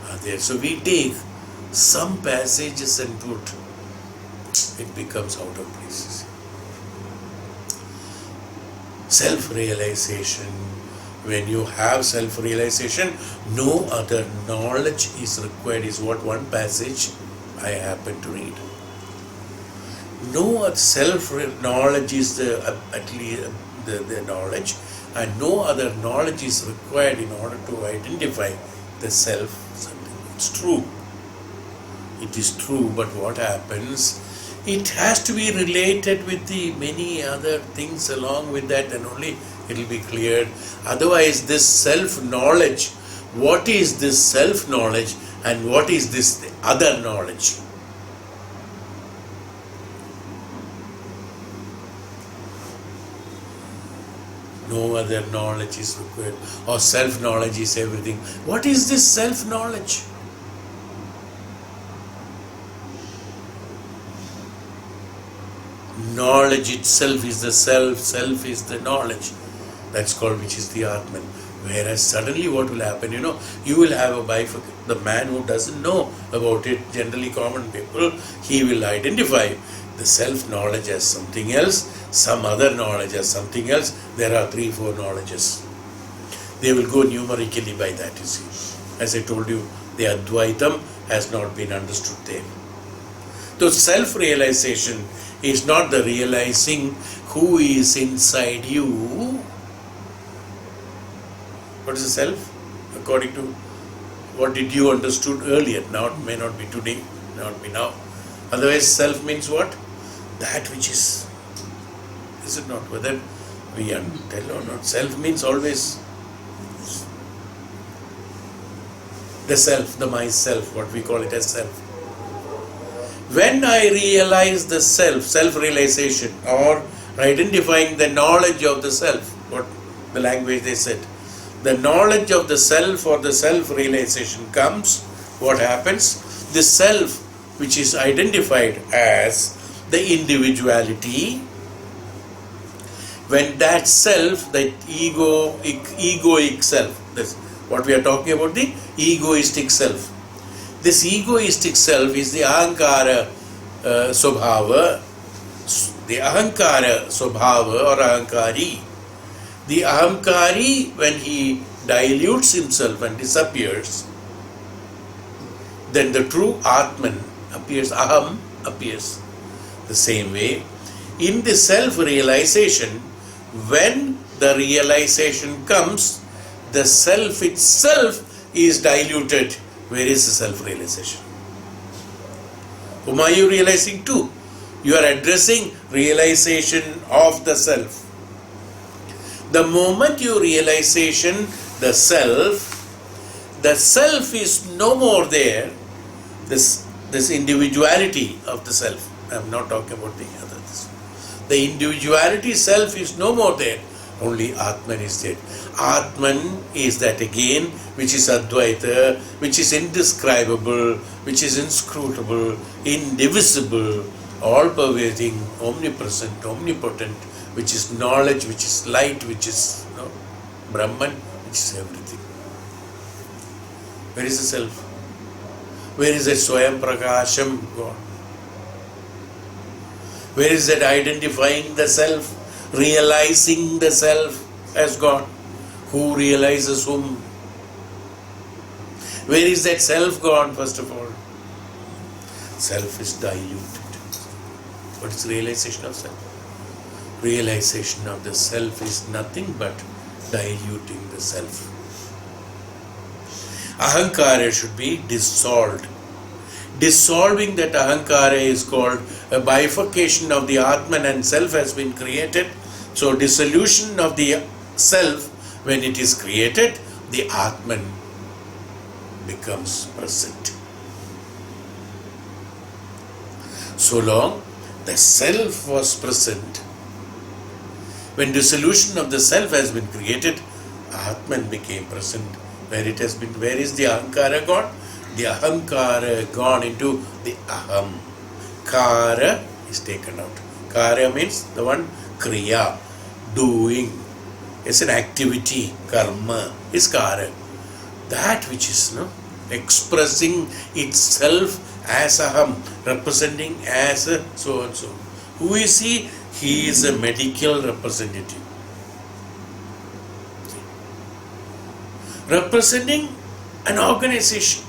are there. So we take some passages and put, it becomes out of places. Self-realization. When you have self-realization, no other knowledge is required, is what one passage I happen to read. No other self-knowledge is at least the knowledge, and no other knowledge is required in order to identify the self. It's true. It is true, but what happens? It has to be related with the many other things along with that, and only it will be cleared. Otherwise, this self-knowledge, what is this self-knowledge and what is this other knowledge? No other knowledge is required, or self-knowledge is everything. What is this self-knowledge? Knowledge itself is the self, self is the knowledge. That's called, which is the Atman. Whereas suddenly what will happen, you will have a bifurcation. The man who doesn't know about it, generally common people, he will identify the self-knowledge as something else, some other knowledge as something else. There are 3-4 knowledges. They will go numerically by that, you see. As I told you, the advaitam has not been understood there. So self-realization is not the realizing who is inside you. What is the self? According to what did you understood earlier, now it may not be today, may not be now. Otherwise, self means what? That which is it not? Whether we tell or not. Self means always the self, the myself, what we call it as self. When I realize the self-realization, or identifying the knowledge of the self, what the language they said, the knowledge of the self or the self-realization comes, what happens? The self, which is identified as the individuality, when that self, that egoic self, that's what we are talking about, the egoistic self. This egoistic self is the ahankara swabhava, the ahankara swabhava or ahankari. The ahankari, when he dilutes himself and disappears, then the true Atman appears, aham appears. The same way, in the self-realization, when the realization comes, the self itself is diluted. Where is the self-realization? Whom are you realizing to? You are addressing realization of the self. The moment you realization the self is no more there. This individuality of the self. I am not talking about the others. The individuality self is no more there. Only Atman is there. Atman is that again, which is Advaita, which is indescribable, which is inscrutable, indivisible, all-pervading, omnipresent, omnipotent, which is knowledge, which is light, which is Brahman, which is everything. Where is the self? Where is that Swayam Prakasham God? Where is that identifying the self, realizing the self as God? Who realizes whom? Where is that self gone, first of all? Self is diluted. What is realization of self? Realization of the self is nothing but diluting the self. Ahankara should be dissolved. Dissolving that ahankara is called a bifurcation of the Atman, and self has been created. So dissolution of the self, when it is created, the Atman becomes present. So long the self was present, when dissolution of the self has been created, Atman became present. Where it has been, where is the ahankara gone? The ahankara gone into the aham. Kara is taken out. Kara means the one kriya, doing. It's an activity, karma is kara. That which is expressing itself as aham, representing as a so and so. Who is he? He is a medical representative. Representing an organization.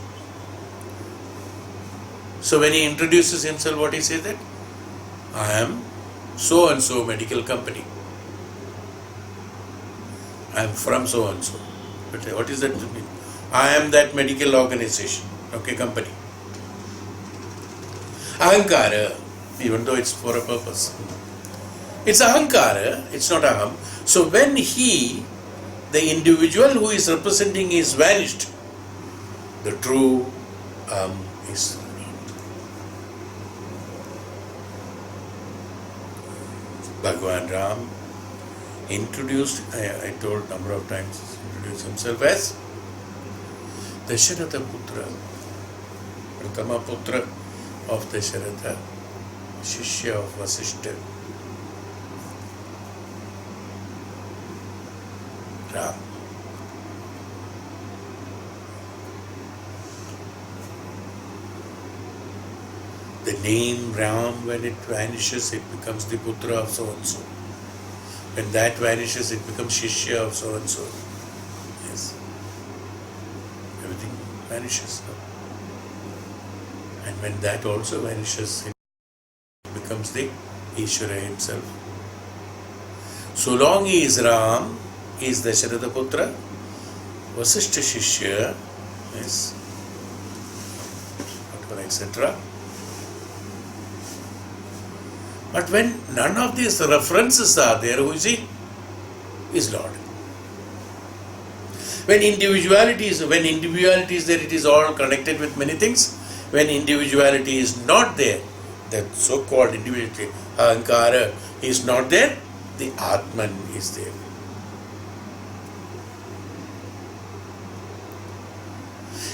So when he introduces himself, what he says that? I am so and so medical company. I am from so and so. But what is that mean? I am that medical organization, company. Ahankara, even though it's for a purpose. It's ahankara, it's not aham. So when the individual who is representing is vanished, the true is Bhagavan Ram introduced, I told number of times, introduced himself as Dasharatha Putra, Pratama Putra of Dasharatha, Shishya of Vasishta. Ram. The name Ram, when it vanishes, it becomes the Putra of so and so. When that vanishes, it becomes Shishya of so and so. Yes. Everything vanishes. And when that also vanishes, it becomes the Ishvara himself. So long he is Ram, he is Dasharatha Putra, Vasishta Shishya, yes, whatever, etc. But when none of these references are there, who is he? Is Lord. When individuality is there, it is all connected with many things. When individuality is not there, that so-called individuality, Ahankara, is not there, the Atman is there.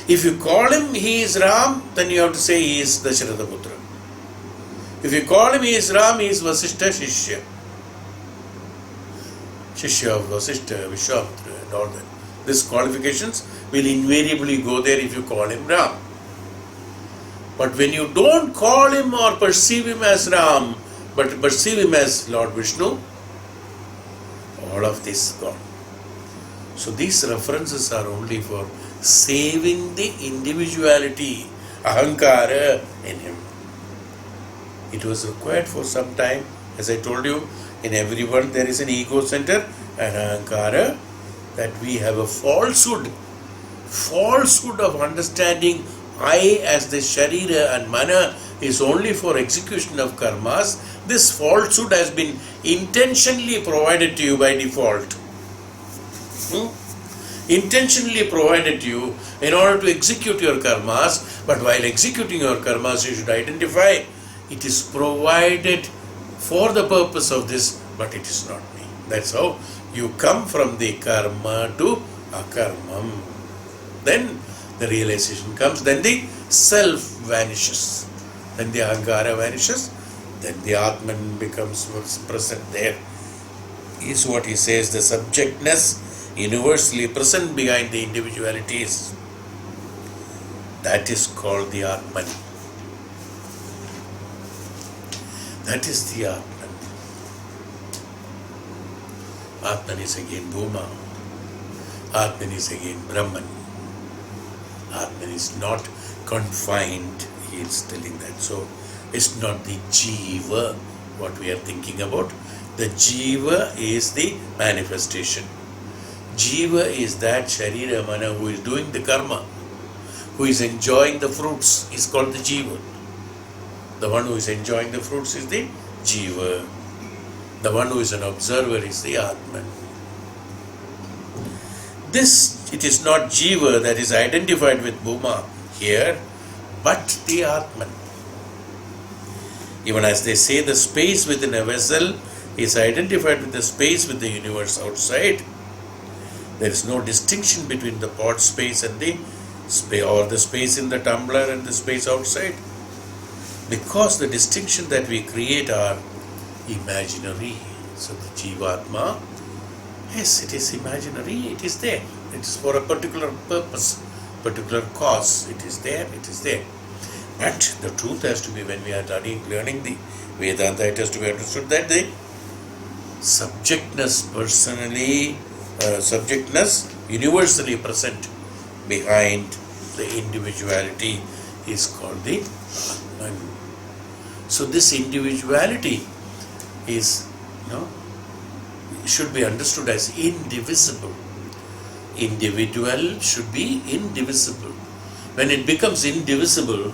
If you call him he is Ram, then you have to say he is Dasharatha Putra. If you call him he is Ram, he is Vasishtha Shishya. Shishya of Vasishtha, Vishwamitra and all that. These qualifications will invariably go there if you call him Ram. But when you don't call him or perceive him as Ram, but perceive him as Lord Vishnu, all of this is gone. So these references are only for saving the individuality, Ahankara, in him. It was required for some time, as I told you, in everyone there is an ego center and Ahankara, that we have a falsehood of understanding I as the Sharira and Mana is only for execution of karmas. This falsehood has been intentionally provided to you by default. Intentionally provided to you in order to execute your karmas, but while executing your karmas you should identify it is provided for the purpose of this, but it is not me. That's how you come from the karma to akarmam. Then the realization comes, then the self vanishes, then the ahankara vanishes, then the Atman becomes present there. Is what he says, the subjectness universally present behind the individualities. That is called the Atman. That is the Atman. Atman is again Bhuma. Atman is again Brahman. Atman is not confined, he is telling that. So it's not the Jiva what we are thinking about. The Jiva is the manifestation. Jiva is that Sharira Mana who is doing the karma, who is enjoying the fruits, is called the Jiva. The one who is enjoying the fruits is the Jiva. The one who is an observer is the Atman. This, it is not Jiva that is identified with Bhuma here, but the Atman. Even as they say the space within a vessel is identified with the space with the universe outside, there is no distinction between the pot space and the space, or the space in the tumbler and the space outside, because the distinction that we create are imaginary. So the Jivatma, yes, it is imaginary, it is there. It is for a particular purpose, particular cause. It is there, it is there. But the truth has to be, when we are learning the Vedanta, it has to be understood that the subjectness universally present behind the individuality is called the Atman. So this individuality is, should be understood as indivisible. Individual should be indivisible. When it becomes indivisible,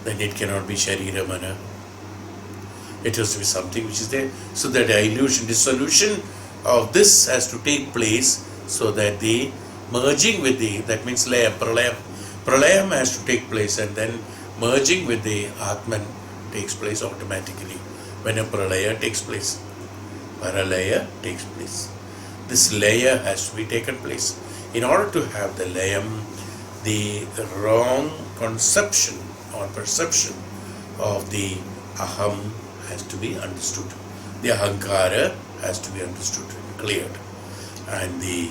then it cannot be Sharira Mana. It has to be something which is there. So that dissolution of this has to take place, so that the merging with the, that means pralayam has to take place, and then merging with the Atman takes place automatically when a pralaya takes place. Paralaya takes place. This laya has to be taken place. In order to have the layam, the wrong conception or perception of the aham has to be understood. The ahankara has to be understood and cleared, and the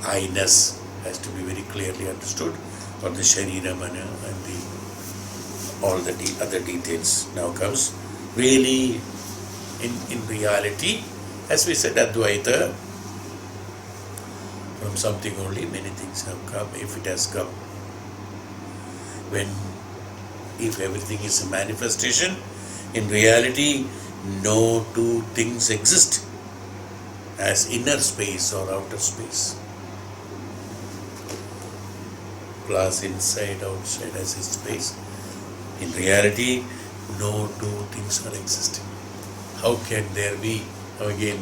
I-ness has to be very clearly understood, or the Sharira Mana and all the other details now comes. Really, in reality, as we said, Advaita, from something only many things have come, if it has come. If everything is a manifestation, in reality, no two things exist as inner space or outer space. Plus inside, outside as is space. In reality, no two things are existing. How can there be? Again,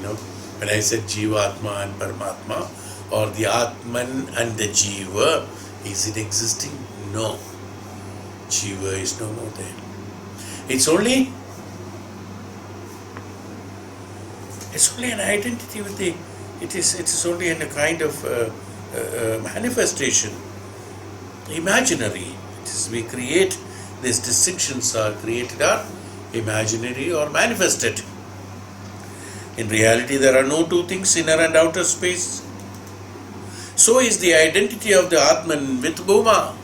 when I said Jivatma and Paramatma, or the Atman and the Jiva, is it existing? No. Jiva is no more there. It's only an identity with the. It is only in a kind of manifestation, imaginary. It is we create these distinctions are created are imaginary or manifested. In reality, there are no two things, inner and outer space. So is the identity of the Atman with Bhuma.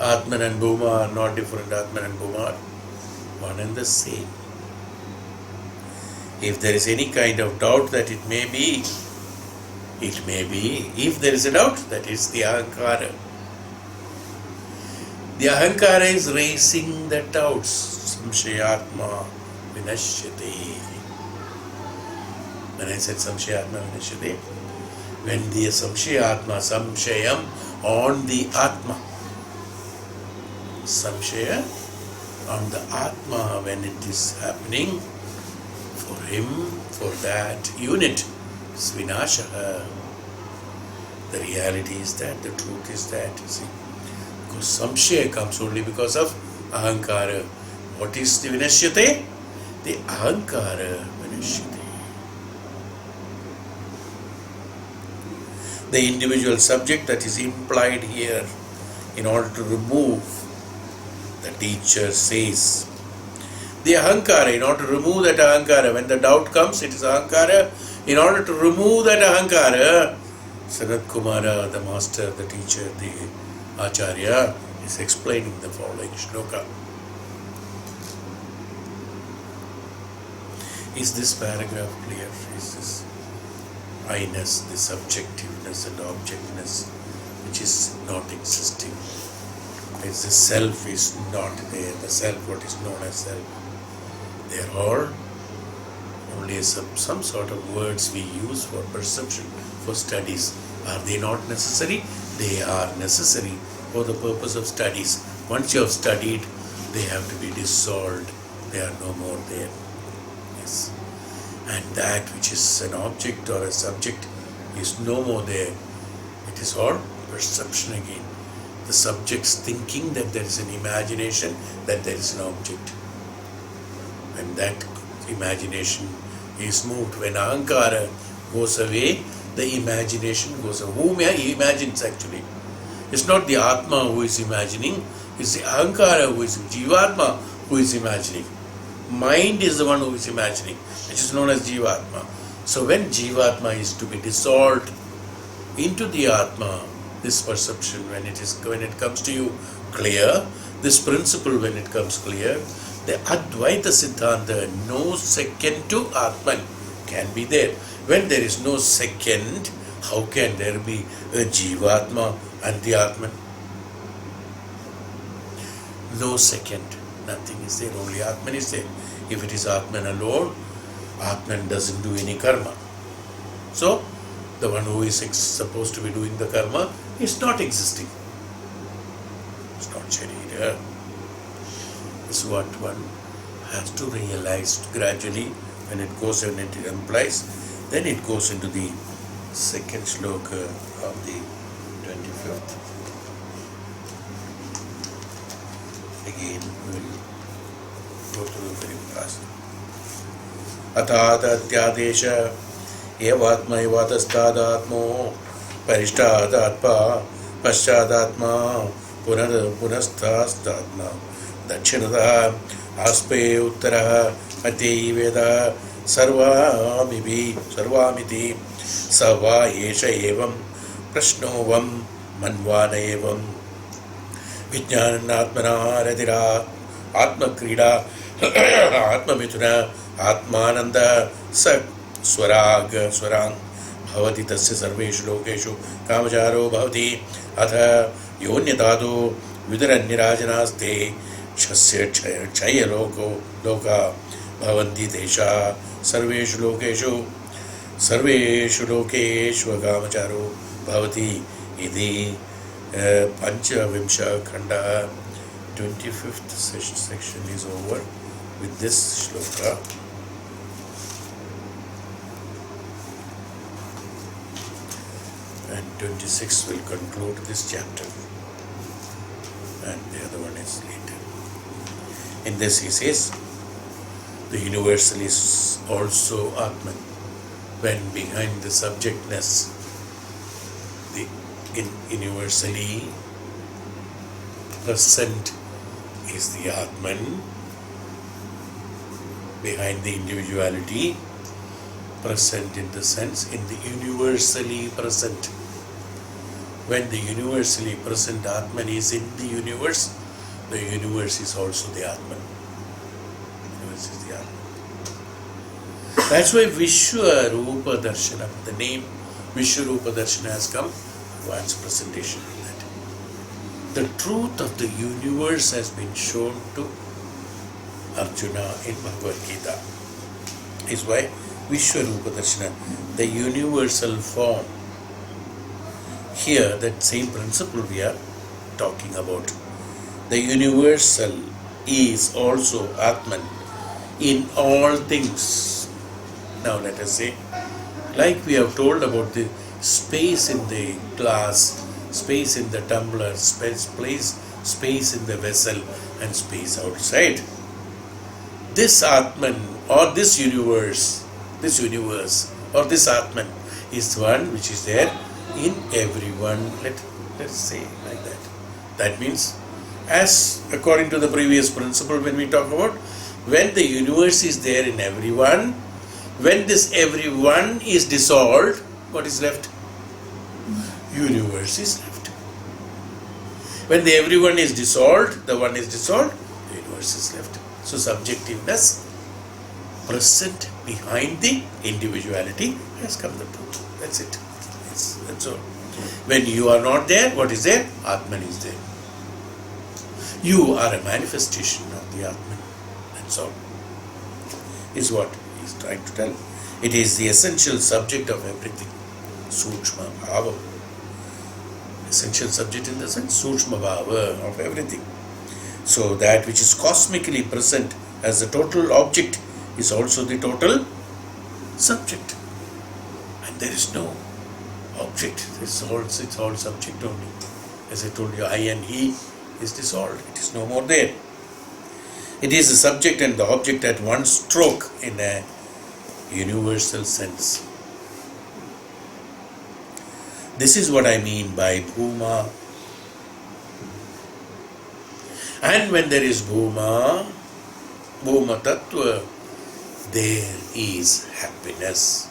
Atman and Bhuma are not different. Atman and Bhuma are one and the same. If there is any kind of doubt that it may be. If there is a doubt, that is the Ahankara. The Ahankara is raising the doubts. Samshayatma vinashyate. When I said Samshayatma vinashyate, when the Samshayatma, Samshayam on the Atma, Samshaya on the Atma, when it is happening for him, for that unit, it's Vinashaha. The reality is that, the truth is that, you see. Because Samshaya comes only because of Ahankara. What is the Vinashyate? The Ahankara Vinashyate. The individual subject that is implied here, in order to remove, the teacher says, the Ahankara, in order to remove that Ahankara, when the doubt comes, it is Ahankara. In order to remove that Ahankara, Sanat Kumara, the master, the teacher, the Acharya, is explaining the following shloka. Is this paragraph clear? Is this I-ness, the subjectiveness and objectness, which is not existing? Is the self is not there, the self, what is known as self. They are all only some sort of words we use for perception, for studies. Are they not necessary? They are necessary for the purpose of studies. Once you have studied, they have to be dissolved. They are no more there. Yes. And that which is an object or a subject is no more there. It is all perception again. The subject's thinking that there is an imagination, that there is an object. When that imagination is moved, when Ahankara goes away, the imagination goes away. Who imagines actually? It's not the Atma who is imagining, it's the Ahankara who is, Jivatma who is imagining. Mind is the one who is imagining, which is known as Jivatma. So when Jivatma is to be dissolved into the Atma, this perception, when it comes to you clear, this principle when it comes clear, the Advaita Siddhanta, no second to Atman can be there. When there is no second, how can there be a Jivatma and the Atman? No second, nothing is there, only Atman is there. If it is Atman alone, Atman doesn't do any karma. So, the one who is supposed to be doing the karma is not existing. It's not Sharira. It's what one has to realize gradually when it goes and it implies. Then it goes into the second shloka of the 25th. Again, we will go through very fast. Atadatyadesha evatma evatasthadatmo parishtadatpa paschyadatma punasthastatma dakshinatah aspe uttaraha ati veda sarvamiti sava yesha evam prashnovam manvana evam vijnanatmana radira atma krida atma mithuna atmananda sa swarang bhavati tasya sarveshu lokeshu kamacharo bhavati atha yonyatado viduranyarajanaste shasya chaya loka bhavanti tesha sarveshu lokeshu kamacharo bhavati iti panchavimsha khanda. 25th section is over with this shloka. And 26 will conclude this chapter. And the other one is later. In this he says, the universal is also Atman, when behind the subjectness, the universally present is the Atman, behind the individuality, present in the sense, in the universally present. When the universally present Atman is in the universe is also the Atman. Universe is the Atman. That's why Vishwarupa Darshanam, the name Vishwarupa Darshana has come, advanced presentation in that. The truth of the universe has been shown to Arjuna in Bhagavad Gita. Is why Vishwarupa Darshana, the universal form. Here, that same principle we are talking about. The universal is also Atman in all things. Now let us say, like we have told about the space in the glass, space in the tumbler, space in the vessel, and space outside. This Atman or this universe or this Atman is one which is there in everyone. Let's say like that. That means, as according to the previous principle, when we talk about when the universe is there in everyone, when this everyone is dissolved, what is left? Universe is left. When the everyone is dissolved, the one is dissolved, the universe is left. So subjectiveness present behind the individuality has come the truth. That's it. That's all. When you are not there, what is there? Atman is there. You are a manifestation of the Atman. That's all. Is what he is trying to tell. It is the essential subject of everything. Sukshma bhava. Essential subject in the sense, Sukshma bhava of everything. So that which is cosmically present as the total object is also the total subject. And there is no object. It's all subject only. As I told you, I and he is dissolved. It is no more there. It is the subject and the object at one stroke in a universal sense. This is what I mean by Bhuma. And when there is Bhuma Tattva, there is happiness.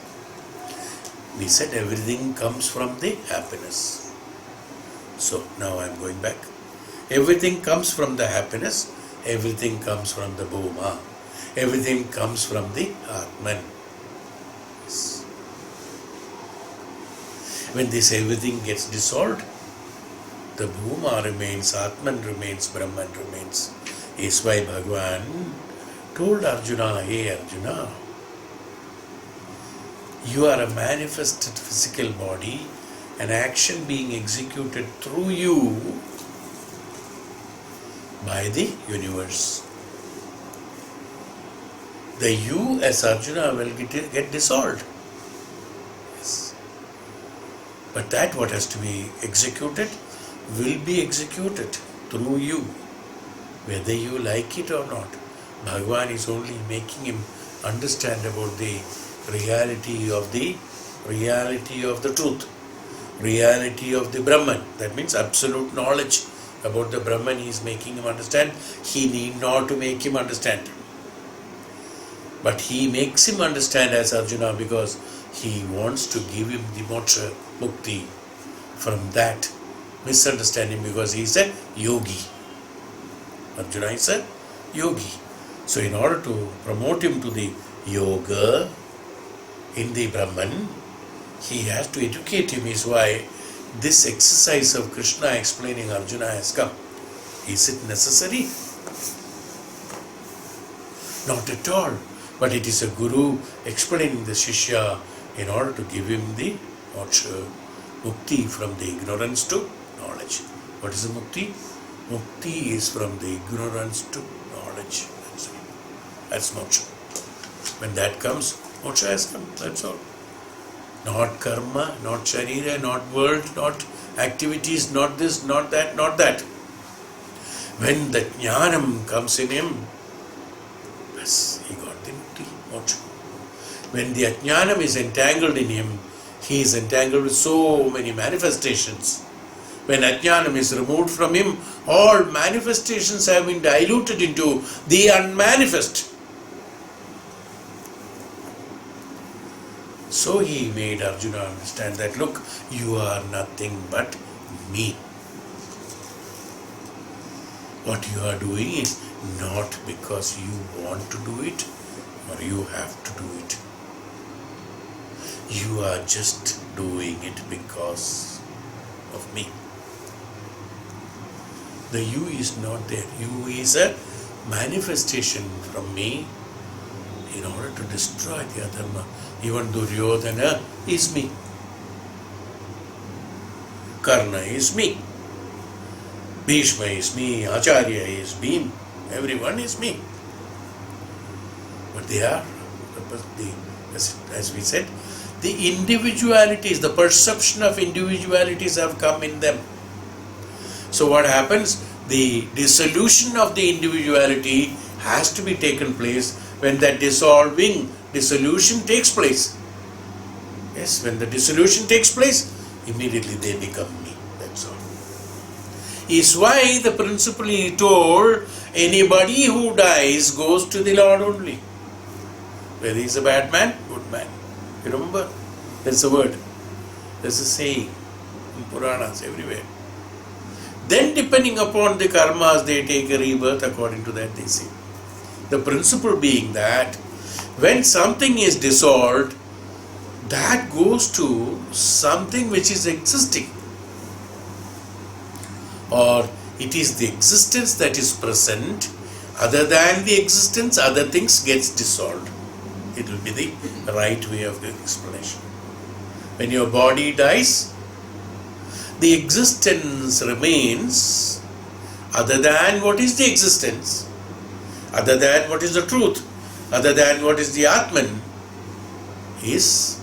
We said everything comes from the happiness. So now I am going back. Everything comes from the happiness, everything comes from the Bhuma, everything comes from the Atman. Yes. When this everything gets dissolved, the Bhuma remains, Atman remains, Brahman remains. Is why Bhagavan told Arjuna, hey Arjuna, you are a manifested physical body, an action being executed through you by the universe. The you as Arjuna will get dissolved. Yes. But that what has to be executed will be executed through you, whether you like it or not. Bhagavan is only making him understand about the reality of the truth, reality of the Brahman. That means absolute knowledge about the Brahman. He is making him understand. He need not to make him understand. But he makes him understand as Arjuna because he wants to give him the moksha, mukti from that misunderstanding, because he is a yogi. Arjuna is a yogi. So in order to promote him to the yoga in the Brahman, he has to educate him. Is why this exercise of Krishna explaining Arjuna has come. Is it necessary? Not at all. But it is a guru explaining the Shishya in order to give him the moksha, mukti from the ignorance to knowledge. What is the mukti? Mukti is from the ignorance to knowledge. That's moksha. When that comes, moksha has come. That's all. Not karma, not sharira, not world, not activities, not this, not that, not that. When the jnanam comes in him, Yes, he got the mukti, moksha. When the ajnanam is entangled in him, he is entangled with so many manifestations. When ajnanam is removed from him, all manifestations have been diluted into the unmanifest. So he made Arjuna understand that, look, you are nothing but me. What you are doing is not because you want to do it or you have to do it. You are just doing it because of me. The you is not there. You is a manifestation from me in order to destroy the adharma. Even Duryodhana is me. Karna is me. Bhishma is me. Acharya is me. Everyone is me. But they are, as we said, the individualities, the perception of individualities have come in them. So what happens? The dissolution of the individuality has to be taken place when that dissolution takes place. Yes, when the dissolution takes place, immediately they become me. That's all. Is why the principle he told, anybody who dies goes to the Lord only. Whether he is a bad man, good man. You remember? There's a word. There's a saying in Puranas everywhere. Then depending upon the karmas, they take a rebirth according to that they say. The principle being that when something is dissolved, that goes to something which is existing. Or it is the existence that is present. Other than the existence, other things gets dissolved. It will be the right way of the explanation. When your body dies, the existence remains other than what is the existence, other than what is the truth, other than what is the Aatman, is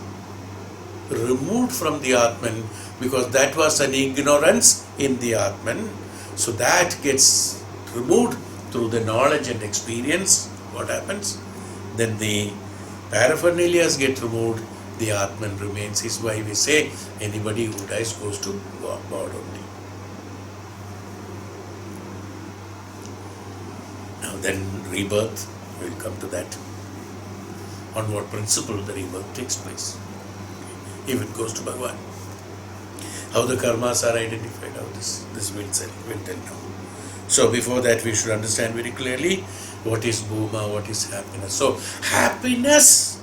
removed from the Aatman because that was an ignorance in the Aatman. So that gets removed through the knowledge and experience. What happens? Then the paraphernalias get removed, the Aatman remains. Is why we say anybody who dies goes to God only. Now then rebirth, we will come to that. On what principle the rebirth takes place. If it goes to Bhagavan. How the karmas are identified, how this will tell now. So before that we should understand very clearly what is Bhuma, what is happiness. So happiness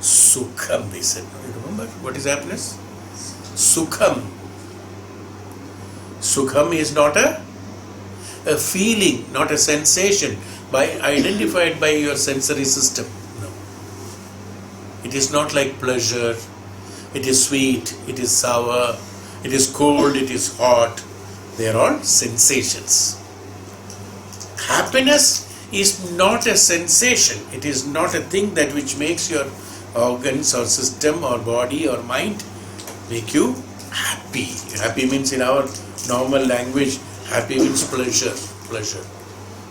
Sukham, they said. You remember what is happiness? Sukham. Sukham is not a feeling, not a sensation identified by your sensory system. No. It is not like pleasure. It is sweet, it is sour, it is cold, it is hot. They are all sensations. Happiness is not a sensation. It is not a thing that which makes your organs or system or body or mind make you happy. Happy means in our normal language, happy means pleasure. Pleasure.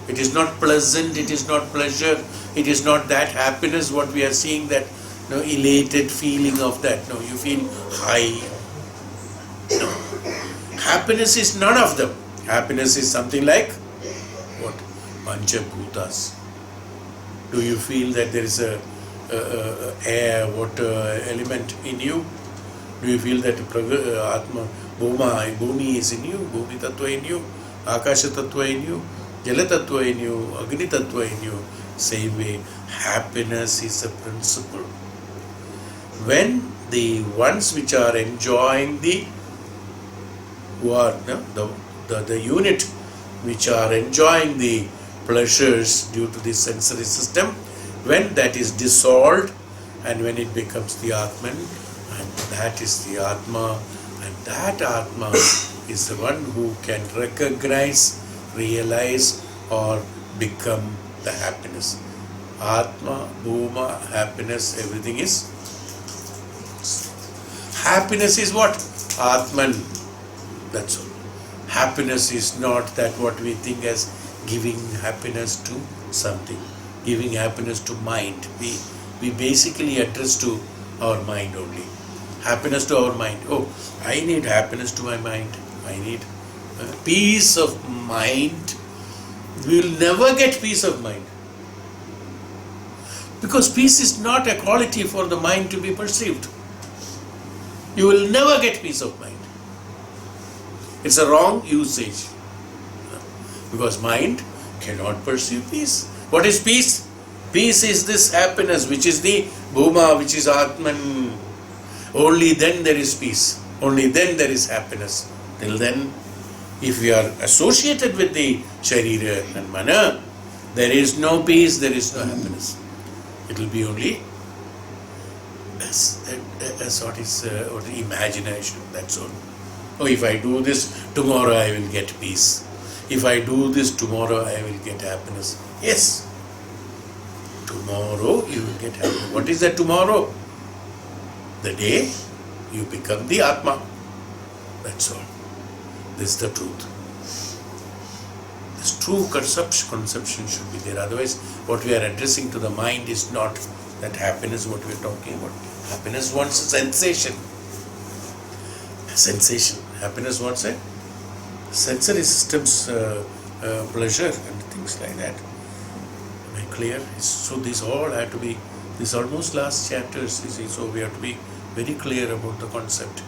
It is not pleasant, it is not pleasure, it is not that happiness what we are seeing, that elated feeling of that. No, you feel high. No. Happiness is none of them. Happiness is something like what? Panchabhutas. Do you feel that there is a air, water element in you? Do you feel that Atma, Bhuma, Bhumi is in you? Bhumi Tattva in you? Akasha Tattva in you? Jala Tattva in you? Agni Tattva in you? Same way, happiness is a principle. When the ones which are enjoying the unit which are enjoying the pleasures due to the sensory system, when that is dissolved and when it becomes the Atman, and that is the Atma, and that Atma is the one who can recognize, realize or become the happiness. Atma, Bhuma, happiness, everything is. Happiness is what? Atman. That's all. Happiness is not that what we think as giving happiness to something, giving happiness to mind. We basically address to our mind only. Happiness to our mind. Oh, I need happiness to my mind. I need peace of mind. We will never get peace of mind. Because peace is not a quality for the mind to be perceived. You will never get peace of mind. It's a wrong usage. Because mind cannot perceive peace. What is peace? Peace is this happiness, which is the Bhuma, which is Aatman. Only then there is peace. Only then there is happiness. Till then, if we are associated with the Sharira and Mana, there is no peace, there is no happiness. It will be only as what is imagination, that's all. Oh, if I do this, tomorrow I will get peace. If I do this, tomorrow I will get happiness. Yes, tomorrow you will get happiness. What is that tomorrow? The day you become the Atma. That's all. This is the truth. This true conception should be there. Otherwise, what we are addressing to the mind is not that happiness, what we are talking about. Happiness wants a sensation. Sensation. Happiness wants a sensory system's pleasure and things like that. Am I clear? So these all have to be, these almost last chapters, you see, so we have to be very clear about the concept.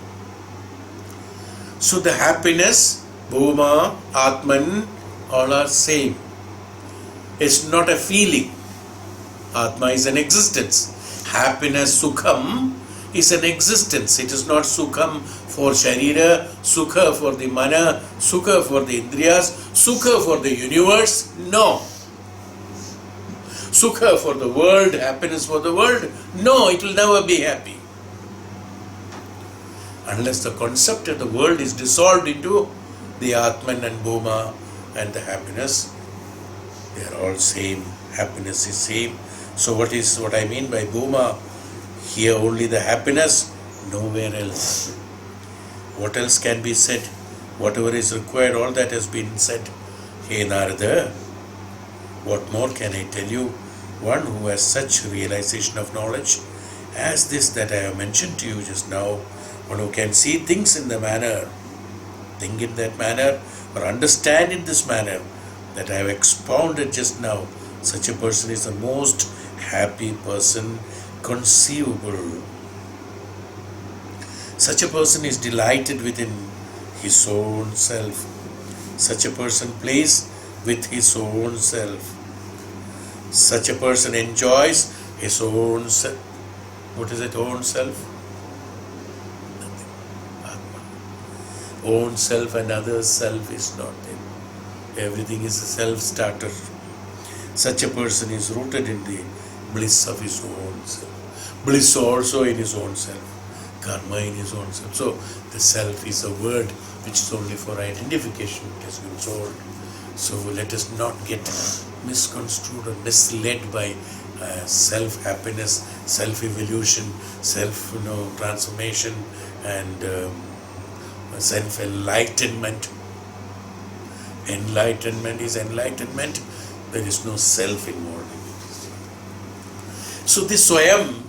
So the happiness, Bhuma, Atman, all are same. It's not a feeling. Atma is an existence. Happiness, Sukham, is an existence. It is not Sukham for Sharira, Sukha for the Mana, Sukha for the Indriyas, Sukha for the universe. No. Sukha for the world, happiness for the world. No, it will never be happy. Unless the concept of the world is dissolved into the Atman and Bhuma and the happiness, they are all same. Happiness is same. So what I mean by Bhuma? Here only the happiness, nowhere else. What else can be said? Whatever is required, all that has been said. Hey Narada, what more can I tell you? One who has such realization of knowledge as this that I have mentioned to you just now, one who can see things in the manner, think in that manner, or understand in this manner that I have expounded just now, such a person is the most happy person conceivable. Such a person is delighted within his own self. Such a person plays with his own self. Such a person enjoys his own self. What is it, own self? Nothing. Own self and other self is not there. Everything is a self-starter. Such a person is rooted in the bliss of his own self. Bliss also in his own self. Karma in his own self. So the self is a word which is only for identification. It has been sold. So let us not get misconstrued or misled by self-happiness, self-evolution, self-transformation and self-enlightenment. Enlightenment is enlightenment. There is no self involved in it. So the Swayam,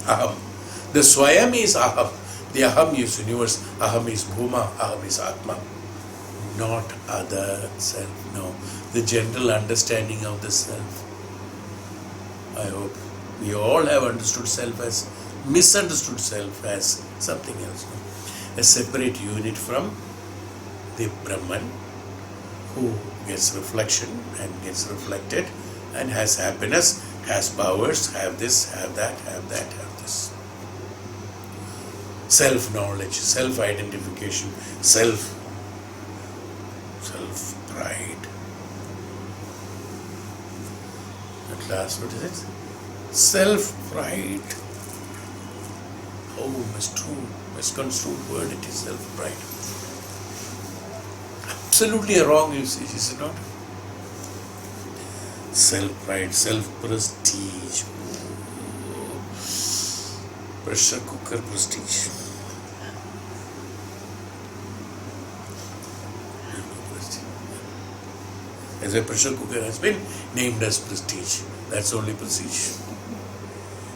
Aham. The Swayam is Aham. The Aham is universe. Aham is Bhuma. Aham is Atma. Not other self. No. The general understanding of the self. I hope we all have understood self as, misunderstood self as something else. No? A separate unit from the Brahman who gets reflection and gets reflected and has happiness, has powers, have this, have that, have that, have this. Self-knowledge, self-identification, self-pride. At last, what is it? Self-pride. Oh, misconstrued word, it is self-pride. Absolutely a wrong usage, is it not? Self-pride, self-prestige. Pressure cooker prestige. As a pressure cooker has been named as prestige. That's only prestige.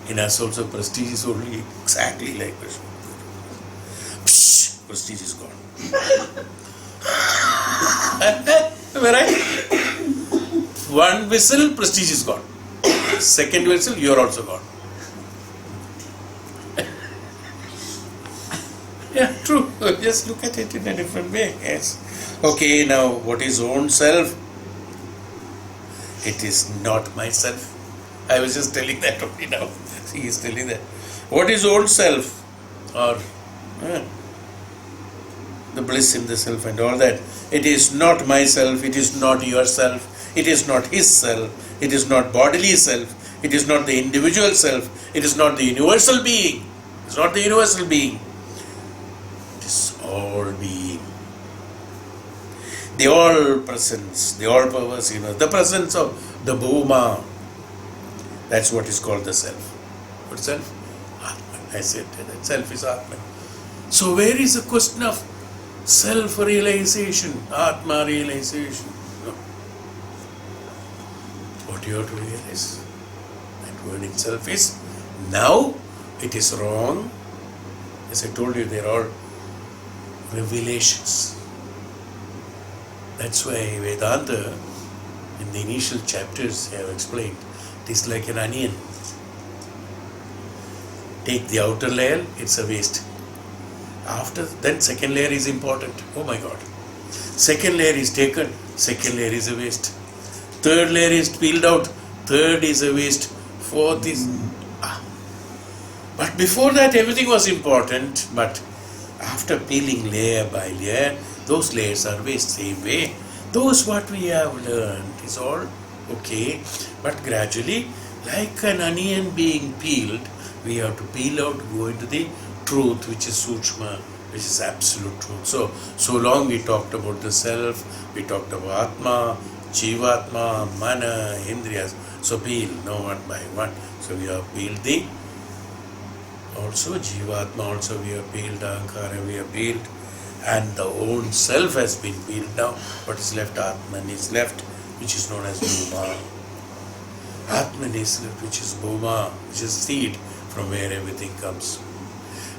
In us also, prestige is only exactly like pressure cooker. Psh, prestige is gone. Am I right? One whistle, prestige is gone. Second whistle, you are also gone. Yeah, true. Just look at it in a different way. Yes. Okay, now what is own self? It is not myself. I was just telling that only now. He is telling that. What is own self? Or the bliss in the self and all that. It is not myself. It is not yourself. It is not his self. It is not bodily self. It is not the individual self. It is not the universal being. It is not the universal being. It is all being. The all presence, the all pervasiveness, the presence of the Bhuma. That's what is called the self. What is self? Atman. I said that self is Atman. So where is the question of self-realization, Atma realization? No. What you have to realize, that word itself is, now it is wrong. As I told you, they are all revelations. That's why Vedanta, in the initial chapters, I have explained, it is like an onion. Take the outer layer, it's a waste. After then, second layer is important. Oh my God. Second layer is taken, second layer is a waste. Third layer is peeled out, third is a waste. Fourth is... But before that, everything was important. But after peeling layer by layer, those layers are waste. Same way, those what we have learned is all okay. But gradually, like an onion being peeled, we have to peel out, go into the truth, which is Sukshma, which is absolute truth. So long we talked about the self, we talked about Atma, Jivatma, Mana, Indriyas. So peel, no, one by one. So we have peeled the, also Jivatma, also we have peeled, Ahankara we have peeled, and the own self has been peeled now. What is left? Atman is left, which is known as Bhuma. Atman is left, which is Bhuma, which is seed from where everything comes.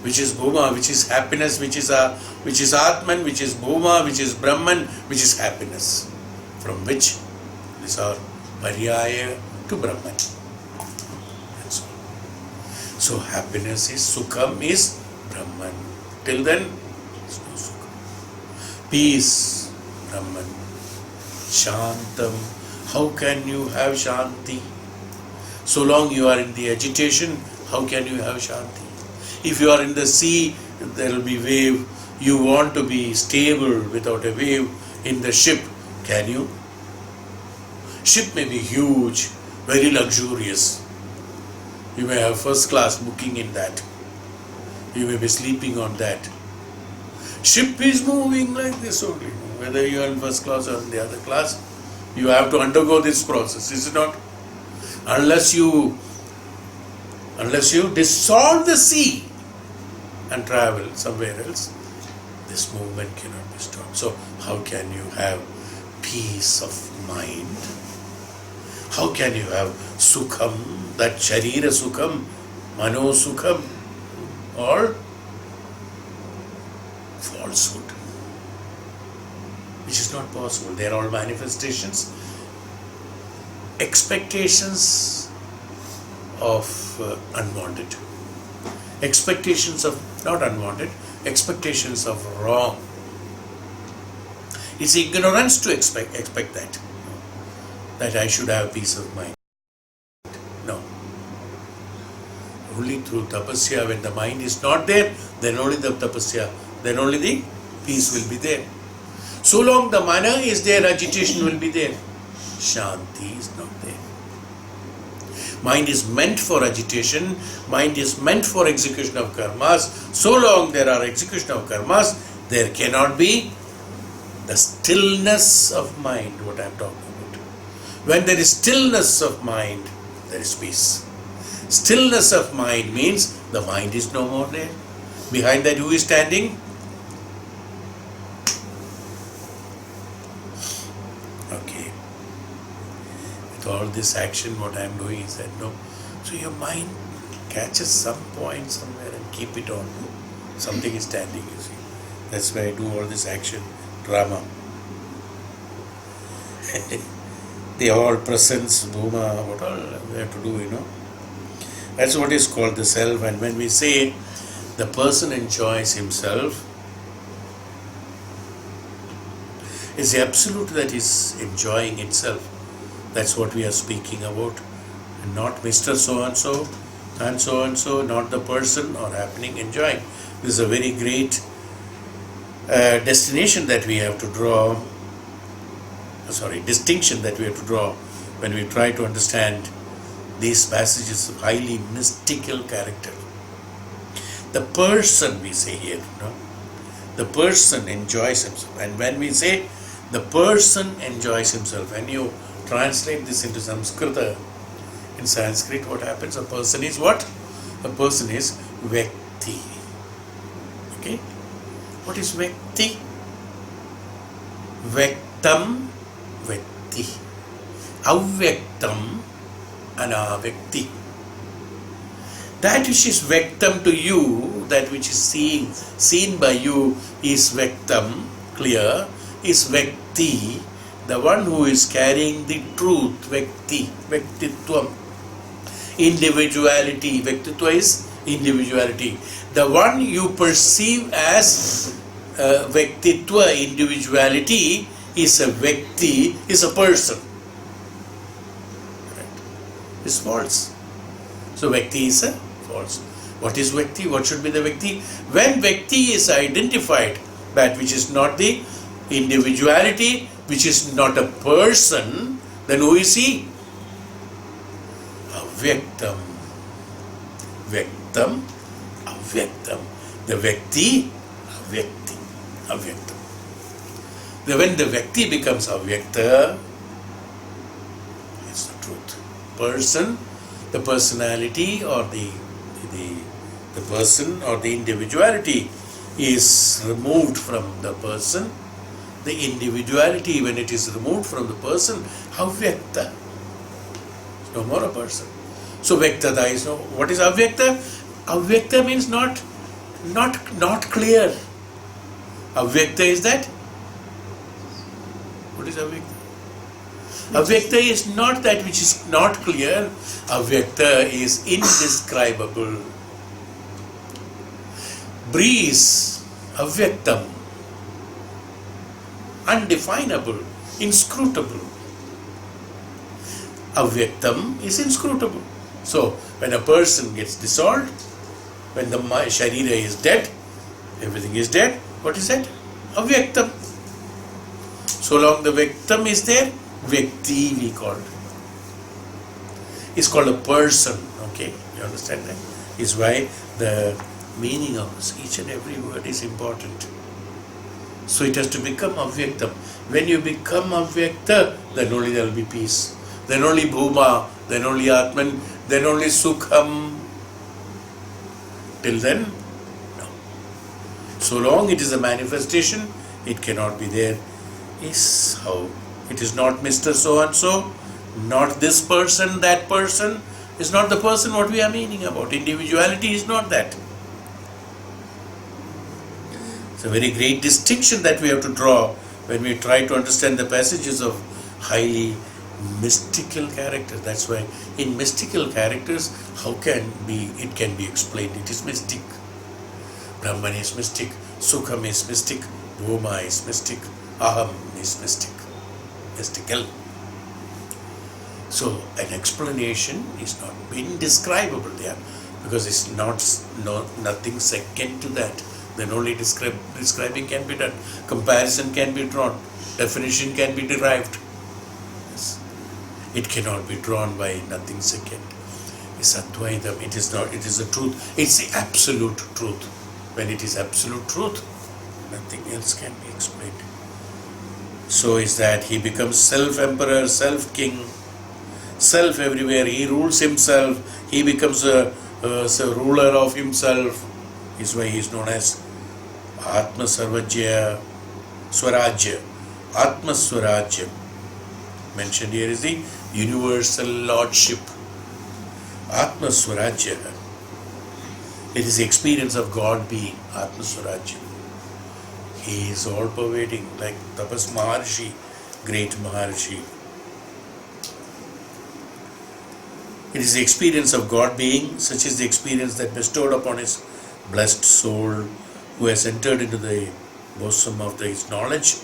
Which is Bhuma, which is happiness, which is Atman, which is Bhuma, which is Brahman, which is happiness. From which these are Paryaya to Brahman. That's all. So happiness is, Sukham is Brahman. Till then, there's no Sukham. Peace, Brahman. Shantam. How can you have Shanti? So long you are in the agitation, how can you have Shanti? If you are in the sea, there will be wave. You want to be stable without a wave in the ship. Can you? Ship may be huge, very luxurious. You may have first class booking in that. You may be sleeping on that. Ship is moving like this only. Whether you are in first class or in the other class, you have to undergo this process, is it not? Unless you dissolve the sea and travel somewhere else, this movement cannot be stopped. So how can you have peace of mind? How can you have sukham, that sharira sukham, mano sukham, or falsehood, which is not possible. They are all manifestations, expectations of unwanted, expectations of not unwanted, expectations of wrong. It's ignorance to expect that I should have peace of mind. No. Only through tapasya, when the mind is not there, then only the tapasya, then only the peace will be there. So long the mana is there, agitation will be there. Shanti is not there. Mind is meant for agitation, mind is meant for execution of karmas. So long there are execution of karmas, there cannot be the stillness of mind, what I am talking about. When there is stillness of mind, there is peace. Stillness of mind means the mind is no more there. Behind that, who is standing? Okay. with all this action, what I am doing is that no. So your mind catches some point somewhere and keep it on. Something is standing, you see. That's why I do all this action, drama. The all presence, Bhuma, what all we have to do, you know. That's what is called the self. And when we say the person enjoys himself, it's the absolute that is enjoying itself. That's what we are speaking about. And not Mr. So and so, not the person or happening enjoying. This is a very great distinction that we have to draw when we try to understand these passages of highly mystical character. The person, we say here, no? The person enjoys himself. And when we say the person enjoys himself, when you translate this into Sanskrit, in Sanskrit what happens? A person is what? A person is Vyakti. Okay? What is Vyakti? Vyaktam, Vyakti. Avyaktam, Anavyakti. That which is Vyaktam to you, that which is seen by you is Vyaktam, clear, is Vyakti, the one who is carrying the truth, Vyakti, Vyaktitvam. Individuality, Vyaktitva is individuality. The one you perceive as Vyaktitva, individuality, is a Vyakti, is a person. Right? It's false. So Vyakti is a false. What is Vyakti? What should be the Vyakti? When Vyakti is identified, that which is not the individuality, which is not a person, then who is he? Avyaktam. Vyaktam, avyaktam. The Vyakti, avyakti. Avyaktam. When the Vyakti becomes avyakta, it's the truth. Person, the personality or the person or the individuality is removed from the person. The individuality, when it is removed from the person, avyakta. It's no more a person. So Vyaktada is no. What is avyakta? Avyakta means not clear. Avyakta is that. What is avyakta? Avyakta is not that which is not clear. Avyakta is indescribable. Breeze, avyaktam, undefinable, inscrutable. Avyaktam is inscrutable. So, when a person gets dissolved, when the sharira is dead, everything is dead, what is that? Avyaktam. So long the Vyaktam is there, Vyakti we call it. It's called a person, okay? You understand that? Is why the meaning of each and every word is important. So it has to become Avyaktam. When you become Avyakta, then only there will be peace. Then only Bhuma, then only Aatman, then only Sukham. Till then, no. So long it is a manifestation, it cannot be there. Is how it is not Mr. So and so, not this person, that person. Is not the person what we are meaning about. Individuality is not that. It's a very great distinction that we have to draw when we try to understand the passages of highly mystical character. That's why in mystical characters, it can be explained. It is mystic. Brahman is mystic, Sukham is mystic, Bhuma is mystic, Aham is mystic, mystical. So an explanation is not indescribable there, because it's nothing second to that. Then only describing can be done, comparison can be drawn, definition can be derived. Yes. It cannot be drawn by nothing second. It's advaitam. It is not. It is the truth. It's the absolute truth. When it is absolute truth, nothing else can be explained. So is that he becomes self-emperor, self-king, self-everywhere. He rules himself. He becomes a ruler of himself. Is why he is known as Atma Sarvajya Swarajya. Atma Swarajya. Mentioned here is the universal lordship, Atma Swarajya. It is the experience of God being Atma Swarajya. He is all pervading, like Tapas Maharshi, great Maharshi. It is the experience of God being, such is the experience that bestowed upon his blessed soul who has entered into the bosom of his knowledge.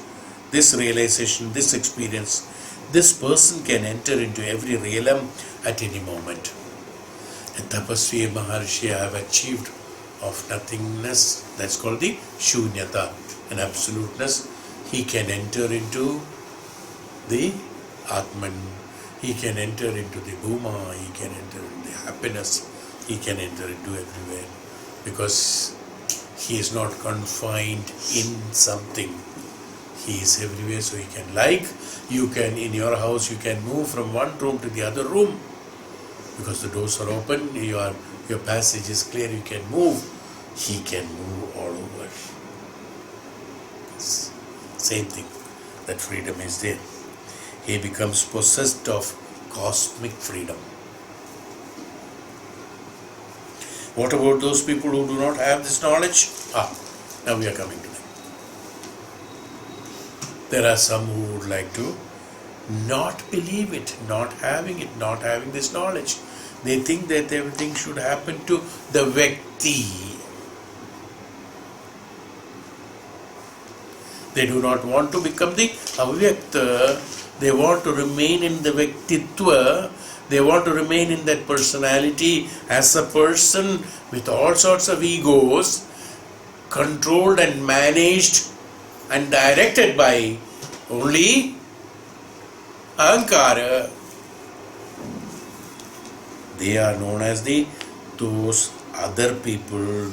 This realization, this experience, this person can enter into every realm at any moment. A Tapasvi Maharshi I have achieved of nothingness, that's called the Shunyata, an absoluteness. He can enter into the Aatman, he can enter into the Bhuma, he can enter into the happiness, he can enter into everywhere, because he is not confined in something. He is everywhere, so he can, like you can in your house, you can move from one room to the other room because the doors are open, your passage is clear, you can move. He can move all over. Same thing, that freedom is there. He becomes possessed of cosmic freedom. What about those people who do not have this knowledge? Now we are coming to them. There are some who would like to not believe it, not having this knowledge. They think that everything should happen to the Vyakti. They do not want to become the Avyakta. They want to remain in the Vyaktitva. They want to remain in that personality as a person with all sorts of egos, controlled and managed and directed by only Ahankara. They are known as those other people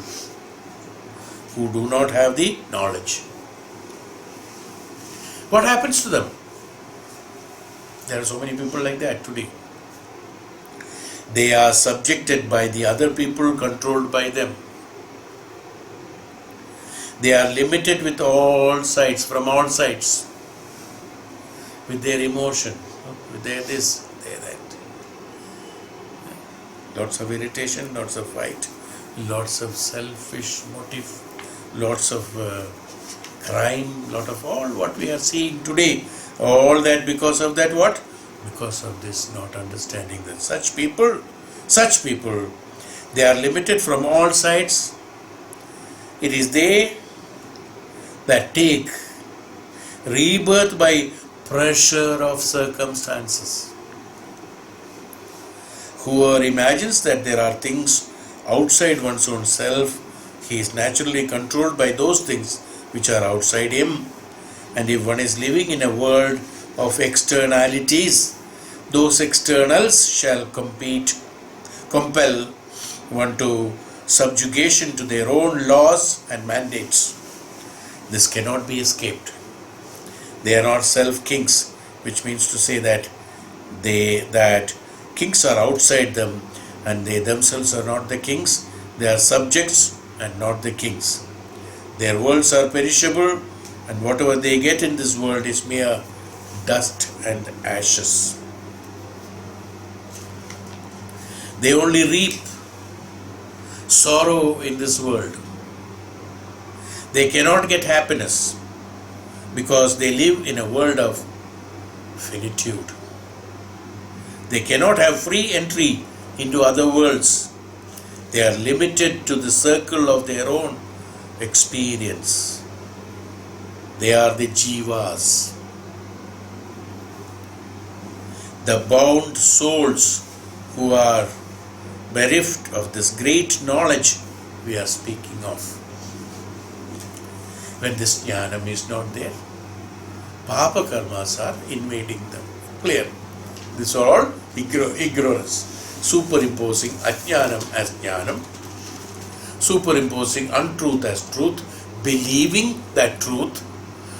who do not have the knowledge. What happens to them? There are so many people like that today. They are subjected by the other people, controlled by them. They are limited with all sides, from all sides, with their emotion, with their this, their that. Lots of irritation, lots of fight, lots of selfish motive, lots of crime, lot of all what we are seeing today. All that because of that what? Because of this not understanding that such people, they are limited from all sides. It is they that take rebirth by pressure of circumstances. Whoever imagines that there are things outside one's own self, he is naturally controlled by those things which are outside him. And if one is living in a world of externalities, those externals shall compel one to subjugation to their own laws and mandates. This cannot be escaped. They are not self-kings, which means to say that kings are outside them and they themselves are not the kings. They are subjects and not the kings. Their worlds are perishable, and whatever they get in this world is mere dust and ashes. They only reap sorrow in this world. They cannot get happiness because they live in a world of finitude. They cannot have free entry into other worlds. They are limited to the circle of their own experience. They are the jivas, the bound souls who are bereft of this great knowledge we are speaking of. When this jnanam is not there, papa karmas are invading them. Clear? This are all ignorance. Superimposing ajnanam as jnanam, superimposing untruth as truth, believing that truth.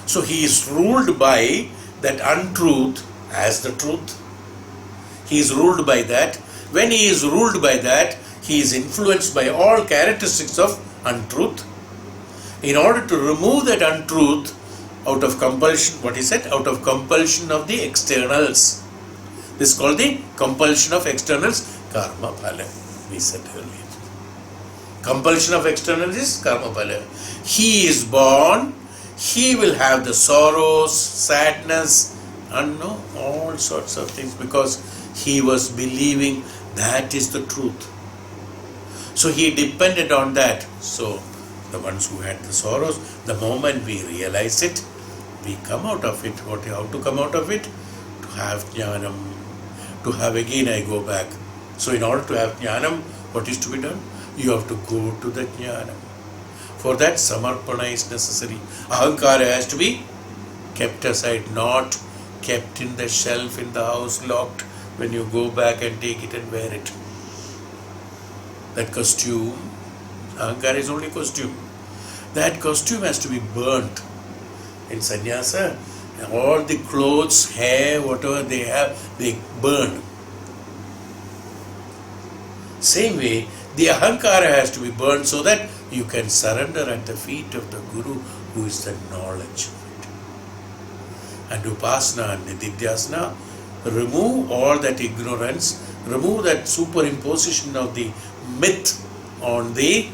So he is ruled by that untruth as the truth. He is ruled by that. When he is ruled by that, he is influenced by all characteristics of untruth. In order to remove that untruth out of compulsion, what he said, out of compulsion of the externals, This is called the compulsion of externals, karma phala. We said earlier. Compulsion of externals is karma phala. He is born, he will have the sorrows, sadness, and all sorts of things because he was believing that is the truth. So he depended on that. So the ones who had the sorrows, the moment we realize it, we come out of it. How to come out of it? To have jnanam. To have, again I go back. So in order to have jnanam, what is to be done? You have to go to the jnanam. For that, samarpana is necessary. Ahankara has to be kept aside, not kept in the shelf in the house, locked. When you go back and take it and wear it. That costume, ahankara is only costume. That costume has to be burnt. In sannyasa, all the clothes, hair, whatever they have, they burn. Same way, the ahankara has to be burned so that you can surrender at the feet of the Guru who is the knowledge of it. And upasana and nididhyasana remove all that ignorance, remove that superimposition of the myth on the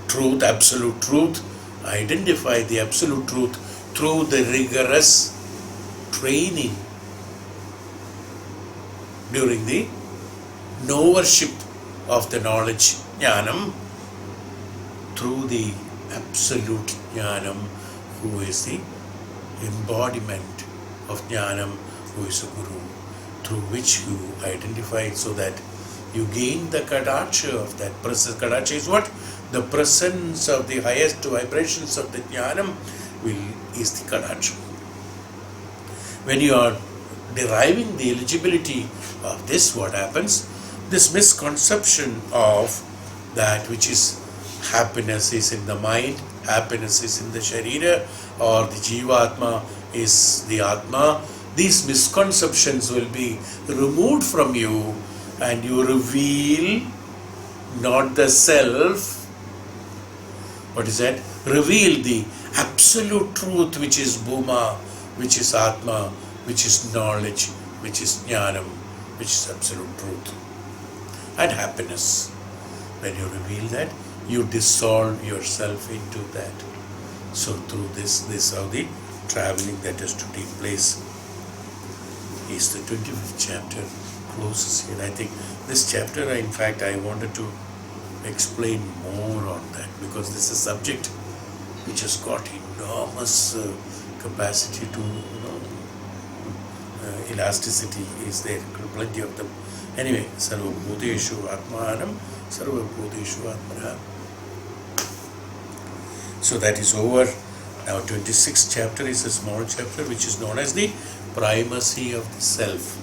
truth, absolute truth, identify the absolute truth through the rigorous training during the knowership of the knowledge, jnanam, through the absolute jnanam, who is the embodiment of jnanam, who is a guru, through which you identify it so that you gain the kadacha of that presence. Kadacha is what? The presence of the highest vibrations of the jnanam is the kadacha. When you are deriving the eligibility of this, what happens? This misconception of that which is happiness is in the mind, happiness is in the sharira, or the jivatma is the atma. These misconceptions will be removed from you and you reveal not the self. What is that? Reveal the absolute truth, which is Bhuma, which is Atma, which is knowledge, which is Jnanam, which is absolute truth. And happiness. When you reveal that, you dissolve yourself into that. So through this is how the traveling that has to take place. Is the 25th chapter closes here. I think this chapter, in fact, I wanted to explain more on that because this is a subject which has got enormous capacity to, elasticity is there, plenty of them. Anyway, sarva bhuteshu atmanam, sarva bhuteshu atmana. So that is over. Now 26th chapter is a small chapter which is known as the primacy of the self.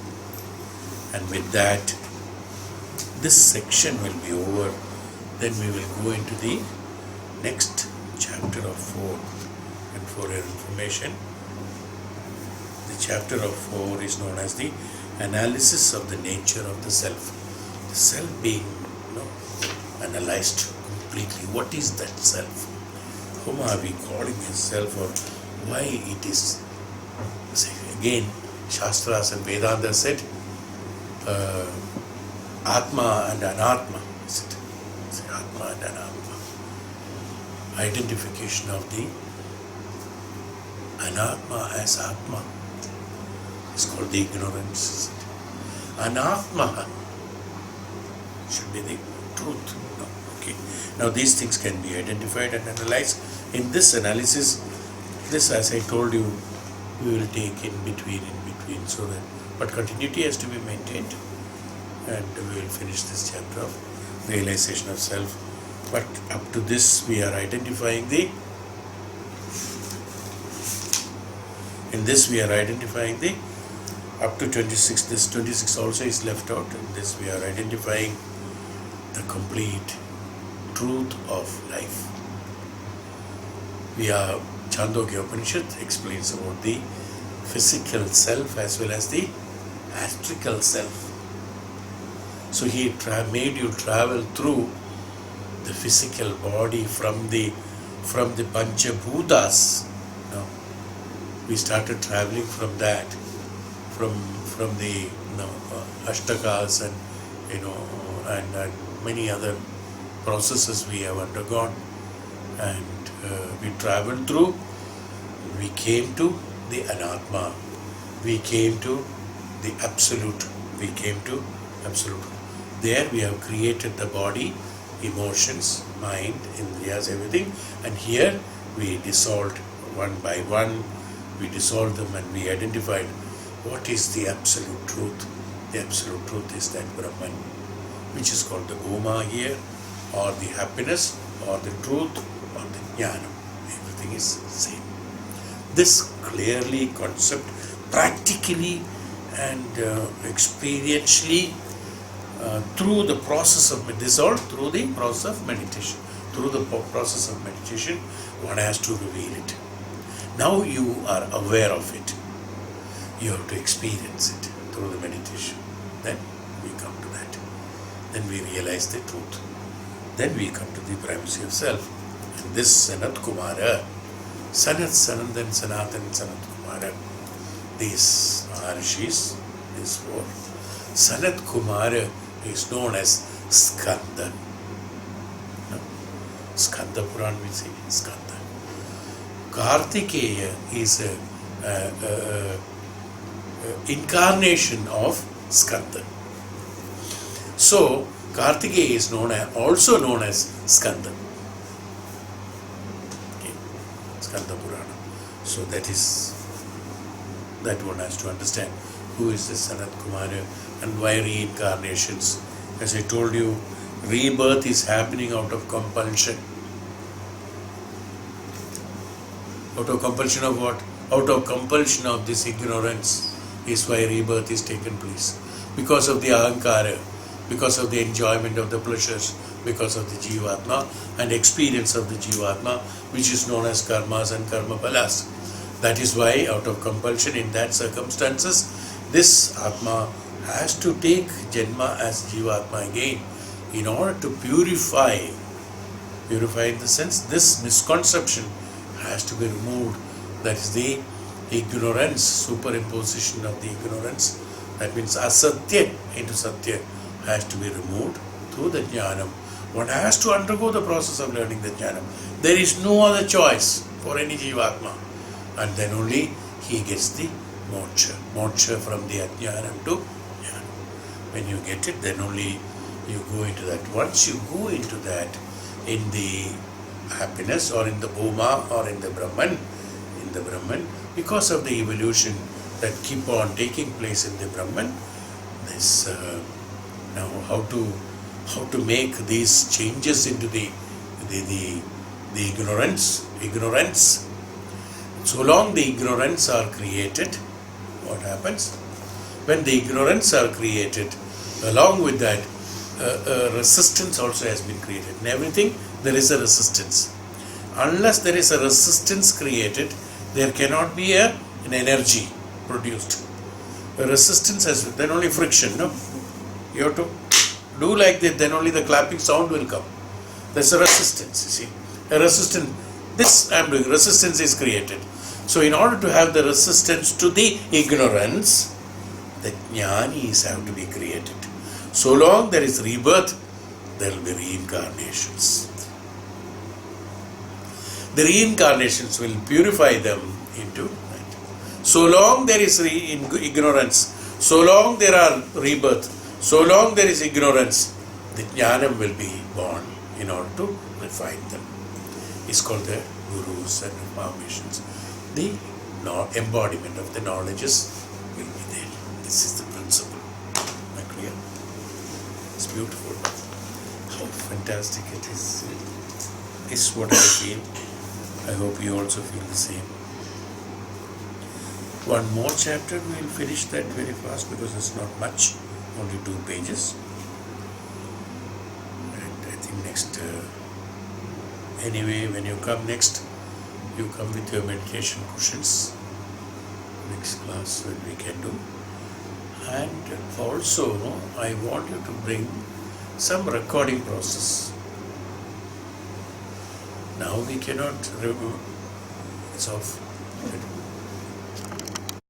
And with that, this section will be over. Then we will go into the next chapter of 4. And for your information, the chapter of 4 is known as the analysis of the nature of the self. The self being analyzed completely. What is that self? Whom are we calling a self, or why it is? Again, Shastras and Vedanta said Atma and Anatma. Atma and Anatma. Identification of the Anatma as Atma is called the ignorance. Anatma should be the truth. Okay. Now these things can be identified and analyzed. In this analysis, this, as I told you, we will take in between, so that, but continuity has to be maintained, and we will finish this chapter of realization of self. But up to this, we are identifying up to 26. This 26 also is left out. In this, we are identifying the complete truth of life. Chhandogya Upanishad explains about the physical self as well as the astrical self. So he made you travel through the physical body from the Panchabhutas. We started traveling from that, from the ashtakas and and many other processes we have undergone, and we traveled through. We came to the anatma. We came to the absolute. We came to absolute. There we have created the body, emotions, mind, indriyas, everything, and here we dissolved one by one. We dissolved them and we identified what is the absolute truth. The absolute truth is that Brahman, which is called the Bhuma here, or the happiness, or the truth, or the jnana. Everything is same. This clearly concept, practically and experientially, through the process of through the process of meditation. Through the process of meditation, one has to reveal it. Now you are aware of it. You have to experience it through the meditation. Then we come to that. Then we realize the truth. Then we come to the primacy of self. And this Sanat Kumara, Sanat, Sanandan, Sanatan, Sanat Kumara, these Maharishis, these four, Sanat Kumara is known as Skanda. No? Skanda Puran we say Skanda. Kartikeya is a incarnation of Skanda. So Kartikeya is also known as Skanda. Okay. Skanda Purana. So that one has to understand who is this Sanat Kumara and why reincarnations. As I told you, rebirth is happening out of compulsion. Out of compulsion of what? Out of compulsion of this ignorance is why rebirth is taken place. Because of the ahankara, because of the enjoyment of the pleasures, because of the jivatma and experience of the jivatma, which is known as karmas and karma palas. That is why out of compulsion in that circumstances, this atma has to take janma as jivatma again in order to purify in the sense this misconception has to be removed. That is the ignorance, superimposition of the ignorance. That means asatya into satya has to be removed through the jnanam. One has to undergo the process of learning the jnanam. There is no other choice for any jivatma. And then only he gets the moksha. Moksha from the ajnanam to jnanam. When you get it, then only you go into that. Once you go into that, in the happiness or in the Bhuma or in the Brahman, because of the evolution that keep on taking place in the Brahman, this now how to make these changes into the ignorance. So long the ignorance are created, what happens? When the ignorance are created, along with that, resistance also has been created. In everything, there is a resistance. Unless there is a resistance created, there cannot be an energy produced. A resistance has, then only friction, no? You have to do like that, then only the clapping sound will come. There's a resistance, you see. A resistance, this I am doing, resistance is created. So in order to have the resistance to the ignorance, the jnanis have to be created. So long there is rebirth, there will be reincarnations. The reincarnations will purify them into that. So long there is ignorance, so long there are rebirth, so long there is ignorance, the jnanam will be born in order to refine them. It's called the gurus and informations. The embodiment of the knowledges will be there. This is the principle. Am I clear? It's beautiful. How fantastic it is. It's what I feel. I hope you also feel the same. One more chapter, we will finish that very fast because it's not much, only 2 pages. And I think next, anyway, when you come next, you come with your meditation cushions. Next class when we can do. And also, I want you to bring some recording process. Now we cannot remove, it's off.